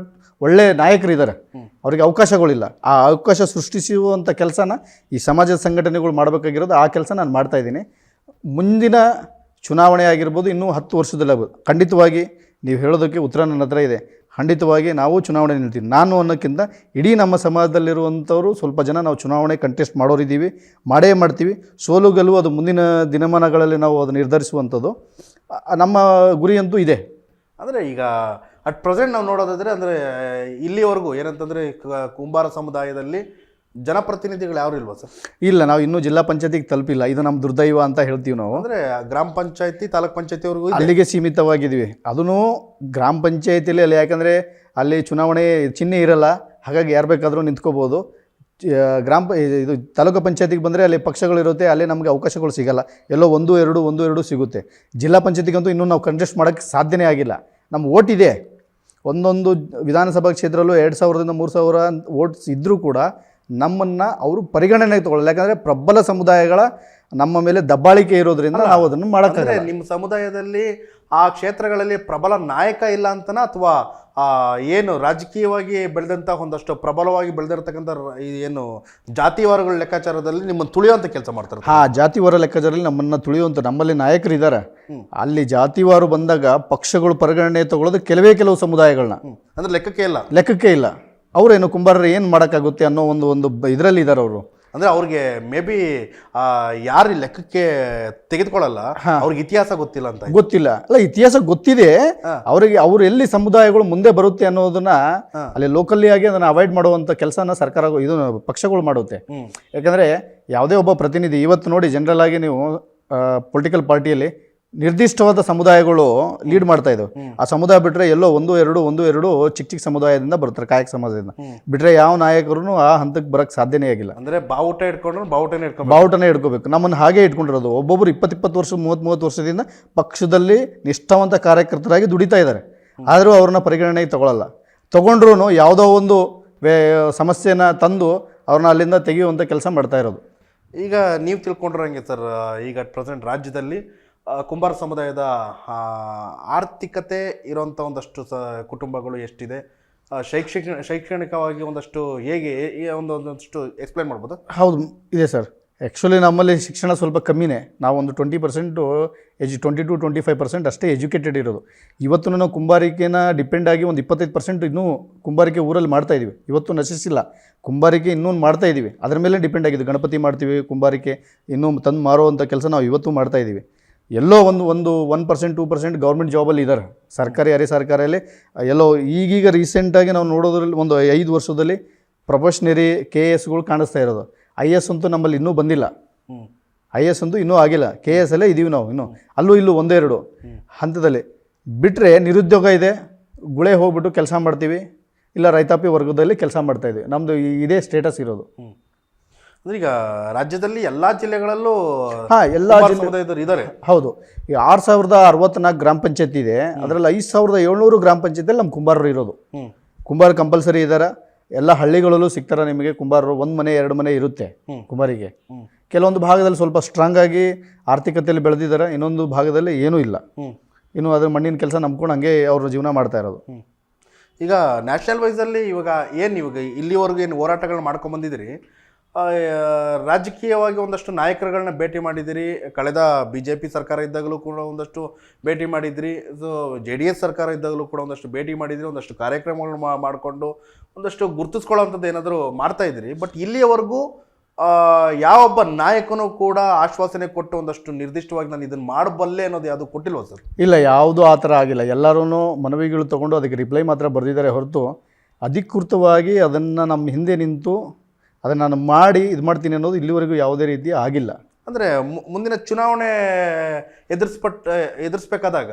ಒಳ್ಳೆ ನಾಯಕರಿದ್ದಾರೆ, ಅವರಿಗೆ ಅವಕಾಶಗಳಿಲ್ಲ. ಆ ಅವಕಾಶ ಸೃಷ್ಟಿಸುವಂಥ ಕೆಲಸನ ಈ ಸಮಾಜದ ಸಂಘಟನೆಗಳು ಮಾಡಬೇಕಾಗಿರೋದು. ಆ ಕೆಲಸ ನಾನು ಮಾಡ್ತಾಯಿದ್ದೀನಿ. ಮುಂದಿನ ಚುನಾವಣೆ ಆಗಿರ್ಬೋದು, ಇನ್ನೂ 10 ವರ್ಷದಲ್ಲಿ ಆಗ್ಬೋದು. ಖಂಡಿತವಾಗಿ ನೀವು ಹೇಳೋದಕ್ಕೆ ಉತ್ತರ ನನ್ನ ಹತ್ರ ಇದೆ. ಖಂಡಿತವಾಗಿ ನಾವು ಚುನಾವಣೆ ನಿಲ್ತೀವಿ. ನಾನು ಅನ್ನೋಕ್ಕಿಂತ ಇಡೀ ನಮ್ಮ ಸಮಾಜದಲ್ಲಿರುವಂಥವರು ಸ್ವಲ್ಪ ಜನ ನಾವು ಚುನಾವಣೆ ಕಂಟೆಸ್ಟ್ ಮಾಡೋರಿದ್ದೀವಿ, ಮಾಡೇ ಮಾಡ್ತೀವಿ. ಸೋಲು ಗೆಲುವು ಅದು ಮುಂದಿನ ದಿನಮಾನಗಳಲ್ಲಿ ನಾವು ಅದು ನಿರ್ಧರಿಸುವಂಥದ್ದು ನಮ್ಮ ಗುರಿಯಂತೂ ಇದೆ. ಅಂದರೆ ಈಗ ಅಟ್ ಪ್ರೆಸೆಂಟ್ ನಾವು ನೋಡೋದಾದರೆ, ಅಂದರೆ ಇಲ್ಲಿವರೆಗೂ ಏನಂತಂದರೆ ಕುಂಬಾರ ಸಮುದಾಯದಲ್ಲಿ ಜನಪ್ರತಿನಿಧಿಗಳು ಯಾರು ಇಲ್ವಾ ಸರ್? ಇಲ್ಲ, ನಾವು ಇನ್ನೂ ಜಿಲ್ಲಾ ಪಂಚಾಯತಿಗೆ ತಲುಪಿಲ್ಲ. ಇದು ನಮ್ಮ ದುರ್ದೈವ ಅಂತ ಹೇಳ್ತೀವಿ ನಾವು. ಅಂದರೆ ಗ್ರಾಮ ಪಂಚಾಯತಿ, ತಾಲೂಕ್ ಪಂಚಾಯತಿವರೆಗೂ ಅಲ್ಲಿಗೆ ಸೀಮಿತವಾಗಿದ್ದೀವಿ. ಅದೂ ಗ್ರಾಮ ಪಂಚಾಯತಿಲಿ ಅಲ್ಲಿ, ಯಾಕಂದರೆ ಅಲ್ಲಿ ಚುನಾವಣೆ ಚಿಹ್ನೆ ಇರಲ್ಲ, ಹಾಗಾಗಿ ಯಾರು ಬೇಕಾದರೂ ನಿಂತ್ಕೋಬೋದು. ಇದು ತಾಲೂಕು ಪಂಚಾಯತಿಗೆ ಬಂದರೆ ಅಲ್ಲಿ ಪಕ್ಷಗಳಿರುತ್ತೆ, ಅಲ್ಲೇ ನಮಗೆ ಅವಕಾಶಗಳು ಸಿಗೋಲ್ಲ. ಎಲ್ಲೋ 1-2 ಸಿಗುತ್ತೆ. ಜಿಲ್ಲಾ ಪಂಚಾಯತಿಗಂತೂ ಇನ್ನೂ ನಾವು ಕಂಟೆಸ್ಟ್ ಮಾಡೋಕ್ಕೆ ಸಾಧ್ಯನೇ ಆಗಿಲ್ಲ. ನಮ್ಮ ಓಟ್ ಇದೆ, ಒಂದೊಂದು ವಿಧಾನಸಭಾ ಕ್ಷೇತ್ರಲ್ಲೂ 2000ರಿಂದ 3000 ಓಟ್ಸ್ ಇದ್ದರೂ ಕೂಡ ನಮ್ಮನ್ನು ಅವರು ಪರಿಗಣನೆಗೆ ತಗೊಳ್ಳಲ್ಲ. ಯಾಕಂದರೆ ಪ್ರಬಲ ಸಮುದಾಯಗಳ ನಮ್ಮ ಮೇಲೆ ದಬ್ಬಾಳಿಕೆ ಇರೋದ್ರಿಂದ ನಾವು ಅದನ್ನು ಮಾಡೋಕ್ಕಾಗಲ್ಲ. ನಿಮ್ಮ ಸಮುದಾಯದಲ್ಲಿ ಆ ಕ್ಷೇತ್ರಗಳಲ್ಲಿ ಪ್ರಬಲ ನಾಯಕ ಇಲ್ಲ ಅಂತನ, ಅಥವಾ ಏನು ರಾಜಕೀಯವಾಗಿ ಬೆಳೆದಂಥ ಒಂದಷ್ಟು ಪ್ರಬಲವಾಗಿ ಬೆಳೆದಿರ್ತಕ್ಕಂಥ ಏನು ಜಾತಿವಾರಗಳ ಲೆಕ್ಕಾಚಾರದಲ್ಲಿ ನಿಮ್ಮನ್ನು ತುಳಿಯುವಂಥ ಕೆಲಸ ಮಾಡ್ತಾರೆ? ಜಾತಿವಾರ ಲೆಕ್ಕಾಚಾರದಲ್ಲಿ ನಮ್ಮನ್ನು ತುಳಿಯುವಂಥ ನಮ್ಮಲ್ಲಿ ನಾಯಕರು ಇದ್ದಾರೆ. ಅಲ್ಲಿ ಜಾತಿವಾರು ಬಂದಾಗ ಪಕ್ಷಗಳು ಪರಿಗಣನೆ ತಗೊಳ್ಳೋದು ಕೆಲವು ಸಮುದಾಯಗಳನ್ನ, ಅಂದರೆ ಲೆಕ್ಕಕ್ಕೆ ಇಲ್ಲ. ಅವರೇನು ಕುಂಬಾರರು ಏನು ಮಾಡೋಕ್ಕಾಗುತ್ತೆ ಅನ್ನೋ ಒಂದು ಇದರಲ್ಲಿ ಇದ್ದಾರೆ ಅವರು. ಅಂದರೆ ಅವ್ರಿಗೆ ಮೇ ಬಿ ಯಾರು ಲೆಕ್ಕಕ್ಕೆ ತೆಗೆದುಕೊಳ್ಳಲ್ಲ, ಅವ್ರಿಗೆ ಇತಿಹಾಸ ಗೊತ್ತಿಲ್ಲ ಅಂತ. ಗೊತ್ತಿಲ್ಲ ಅಲ್ಲ, ಇತಿಹಾಸ ಗೊತ್ತಿದೆ ಅವರಿಗೆ. ಅವ್ರು ಎಲ್ಲಿ ಸಮುದಾಯಗಳು ಮುಂದೆ ಬರುತ್ತೆ ಅನ್ನೋದನ್ನ ಅಲ್ಲಿ ಲೋಕಲ್ಲಿ ಆಗಿ ಅದನ್ನು ಅವಾಯ್ಡ್ ಮಾಡುವಂಥ ಕೆಲಸನ ಸರ್ಕಾರ ಪಕ್ಷಗಳು ಮಾಡುತ್ತೆ. ಯಾಕಂದರೆ ಯಾವುದೇ ಒಬ್ಬ ಪ್ರತಿನಿಧಿ ಇವತ್ತು ನೋಡಿ, ಜನರಲ್ ಆಗಿ ನೀವು ಪೊಲಿಟಿಕಲ್ ಪಾರ್ಟಿಯಲ್ಲಿ ನಿರ್ದಿಷ್ಟವಾದ ಸಮುದಾಯಗಳು ಲೀಡ್ ಮಾಡ್ತಾ ಇದ್ದವು. ಆ ಸಮುದಾಯ ಬಿಟ್ಟರೆ ಎಲ್ಲೋ 1-2 ಚಿಕ್ಕ ಸಮುದಾಯದಿಂದ ಬರ್ತಾರೆ, ಕಾಯಕ ಸಮಾಜದಿಂದ ಬಿಟ್ಟರೆ ಯಾವ ನಾಯಕರು ಆ ಹಂತಕ್ಕೆ ಬರೋಕ್ಕೆ ಸಾಧ್ಯನೇ ಆಗಿಲ್ಲ. ಅಂದರೆ ಬಾವುಟನೇ ಇಟ್ಕೋಬೇಕು. ನಮ್ಮನ್ನು ಹಾಗೆ ಇಟ್ಕೊಂಡಿರೋದು. ಒಬ್ಬೊಬ್ಬರು 20 ವರ್ಷ 30 ವರ್ಷದಿಂದ ಪಕ್ಷದಲ್ಲಿ ನಿಷ್ಠಾವಂತ ಕಾರ್ಯಕರ್ತರಾಗಿ ದುಡಿತಾ ಇದ್ದಾರೆ. ಆದರೂ ಅವ್ರನ್ನ ಪರಿಗಣನೆಗೆ ತಗೊಂಡ್ರೂ ಯಾವುದೋ ಒಂದು ಸಮಸ್ಯೆನ ತಂದು ಅವ್ರನ್ನ ಅಲ್ಲಿಂದ ತೆಗೆಯುವಂಥ ಕೆಲಸ ಮಾಡ್ತಾ ಇರೋದು. ಈಗ ನೀವು ತಿಳ್ಕೊಂಡಿರಂಗೆ ಸರ್, ಈಗ ಪ್ರೆಸೆಂಟ್ ರಾಜ್ಯದಲ್ಲಿ ಕುಂಬಾರ ಸಮುದಾಯದ ಆರ್ಥಿಕತೆ ಇರೋಂಥ ಒಂದಷ್ಟು ಕುಟುಂಬಗಳು ಎಷ್ಟಿದೆ, ಶೈಕ್ಷಣಿಕವಾಗಿ ಒಂದಷ್ಟು ಹೇಗೆ ಒಂದಷ್ಟು ಎಕ್ಸ್ಪ್ಲೈನ್ ಮಾಡ್ಬೋದು? ಹೌದು, ಇದೆ ಸರ್. ಆ್ಯಕ್ಚುಲಿ ನಮ್ಮಲ್ಲಿ ಶಿಕ್ಷಣ ಸ್ವಲ್ಪ ಕಮ್ಮಿನೇ. ನಾವು ಒಂದು 20% 20-25% ಅಷ್ಟೇ ಎಜುಕೇಟೆಡ್ ಇರೋದು. ಇವತ್ತು ನಾವು ಕುಂಬಾರಿಕೆನ ಡಿಪೆಂಡ್ ಆಗಿ ಒಂದು 25% ಇನ್ನೂ ಕುಂಬಾರಿಕೆ ಊರಲ್ಲಿ ಮಾಡ್ತಾಯಿದ್ದೀವಿ. ಇವತ್ತು ನಶಿಸಿಲ್ಲ, ಕುಂಬಾರಿಕೆ ಇನ್ನೂ ಮಾಡ್ತಾಯಿದ್ದೀವಿ. ಅದರ ಮೇಲೆ ಡಿಪೆಂಡ್ ಆಗಿದೆ. ಗಣಪತಿ ಮಾಡ್ತೀವಿ, ಕುಂಬಾರಿಕೆ ಇನ್ನೂ ತಂದು ಮಾರುವಂಥ ಕೆಲಸ ನಾವು ಇವತ್ತು ಮಾಡ್ತಾಯಿದ್ದೀವಿ. ಎಲ್ಲೋ ಒಂದು 1% 2% ಗೌರ್ಮೆಂಟ್ ಜಾಬಲ್ಲಿ ಇದ್ದಾರೆ, ಸರ್ಕಾರಿ ಅರೆ ಸರ್ಕಾರಿಯಲ್ಲಿ. ಎಲ್ಲೋ ಈಗೀಗ ರೀಸೆಂಟಾಗಿ ನಾವು ನೋಡೋದ್ರಲ್ಲಿ ಒಂದು 5 ವರ್ಷದಲ್ಲಿ ಪ್ರೊಫೆಷನರಿ KS ಕಾಣಿಸ್ತಾ ಇರೋದು. IS ಅಂತೂ ನಮ್ಮಲ್ಲಿ ಇನ್ನೂ ಬಂದಿಲ್ಲ. IS ಅಂತೂ ಇನ್ನೂ ಆಗಿಲ್ಲ. KS ಅಲ್ಲೇ ಇದ್ದೀವಿ ನಾವು. ಇನ್ನೂ ಅಲ್ಲೂ ಇಲ್ಲೂ 1-2 ಹಂತದಲ್ಲಿ ಬಿಟ್ಟರೆ ನಿರುದ್ಯೋಗ ಇದೆ. ಗುಳೆ ಹೋಗ್ಬಿಟ್ಟು ಕೆಲಸ ಮಾಡ್ತೀವಿ, ಇಲ್ಲ ರೈತಾಪಿ ವರ್ಗದಲ್ಲಿ ಕೆಲಸ ಮಾಡ್ತಾಯಿದ್ವಿ. ನಮ್ಮದು ಇದೇ ಸ್ಟೇಟಸ್ ಇರೋದು. ಈಗ ರಾಜ್ಯದಲ್ಲಿ ಎಲ್ಲ ಜಿಲ್ಲೆಗಳಲ್ಲೂ ಎಲ್ಲ ಸಮುದಾಯದವರು ಇದ್ದಾರೆ. ಹೌದು. ಈಗ 6064 ಗ್ರಾಮ ಪಂಚಾಯತಿ ಇದೆ. ಅದರಲ್ಲಿ 5700 ಗ್ರಾಮ ಪಂಚಾಯತಿಯಲ್ಲಿ ನಮ್ಮ ಕುಂಬಾರರು ಇರೋದು. ಕುಂಬಾರ ಕಂಪಲ್ಸರಿ ಇದ್ದಾರೆ. ಎಲ್ಲ ಹಳ್ಳಿಗಳಲ್ಲೂ ಸಿಗ್ತಾರೆ ನಿಮಗೆ ಕುಂಬಾರರು. 1 ಮನೆ 2 ಮನೆ ಇರುತ್ತೆ ಕುಂಬಾರಿಗೆ. ಕೆಲವೊಂದು ಭಾಗದಲ್ಲಿ ಸ್ವಲ್ಪ ಸ್ಟ್ರಾಂಗ್ ಆಗಿ ಆರ್ಥಿಕತೆಯಲ್ಲಿ ಬೆಳೆದಿದ್ದಾರೆ, ಇನ್ನೊಂದು ಭಾಗದಲ್ಲಿ ಏನೂ ಇಲ್ಲ. ಇನ್ನು ಅದ್ರ ಮಣ್ಣಿನ ಕೆಲಸ ನಂಬ್ಕೊಂಡು ಹಂಗೆ ಅವರು ಜೀವನ ಮಾಡ್ತಾ ಇರೋದು. ಈಗ ನ್ಯಾಷನಲ್ ವೈಸಲ್ಲಿ ಇವಾಗ ಇಲ್ಲಿವರೆಗೂ ಏನು ಹೋರಾಟಗಳನ್ನ ಮಾಡ್ಕೊಂಬಂದಿದ್ದೀರಿ, ರಾಜಕೀಯವಾಗಿ ಒಂದಷ್ಟು ನಾಯಕರುಗಳನ್ನ ಭೇಟಿ ಮಾಡಿದಿರಿ. ಕಳೆದ BJP ಸರ್ಕಾರ ಇದ್ದಾಗಲೂ ಕೂಡ ಒಂದಷ್ಟು ಭೇಟಿ ಮಾಡಿದ್ರಿ. ಸೊ JDS ಸರ್ಕಾರ ಇದ್ದಾಗಲೂ ಕೂಡ ಒಂದಷ್ಟು ಭೇಟಿ ಮಾಡಿದಿರಿ, ಒಂದಷ್ಟು ಕಾರ್ಯಕ್ರಮಗಳು ಮಾಡಿಕೊಂಡು ಒಂದಷ್ಟು ಗುರುತಿಸ್ಕೊಳ್ಳೋವಂಥದ್ದು ಏನಾದರೂ ಮಾಡ್ತಾ ಇದ್ದೀರಿ. ಬಟ್ ಇಲ್ಲಿಯವರೆಗೂ ಯಾವೊಬ್ಬ ನಾಯಕನೂ ಕೂಡ ಆಶ್ವಾಸನೆ ಕೊಟ್ಟು ಒಂದಷ್ಟು ನಿರ್ದಿಷ್ಟವಾಗಿ ನಾನು ಇದನ್ನು ಮಾಡಬಲ್ಲೆ ಅನ್ನೋದು ಯಾವುದು ಕೊಟ್ಟಿಲ್ವ ಸರ್? ಇಲ್ಲ, ಯಾವುದೂ ಆ ಥರ ಆಗಿಲ್ಲ. ಎಲ್ಲರೂ ಮನವಿಗಳು ತೊಗೊಂಡು ಅದಕ್ಕೆ ರಿಪ್ಲೈ ಮಾತ್ರ ಬರೆದಿದ್ದಾರೆ ಹೊರತು ಅಧಿಕೃತವಾಗಿ ಅದನ್ನು ನಮ್ಮ ಹಿಂದೆ ನಿಂತು ಅದನ್ನು ನಾನು ಮಾಡಿ ಇದು ಮಾಡ್ತೀನಿ ಅನ್ನೋದು ಇಲ್ಲಿವರೆಗೂ ಯಾವುದೇ ರೀತಿ ಆಗಿಲ್ಲ. ಅಂದರೆ ಮುಂದಿನ ಚುನಾವಣೆ ಎದುರಿಸ್ಬೇಕಾದಾಗ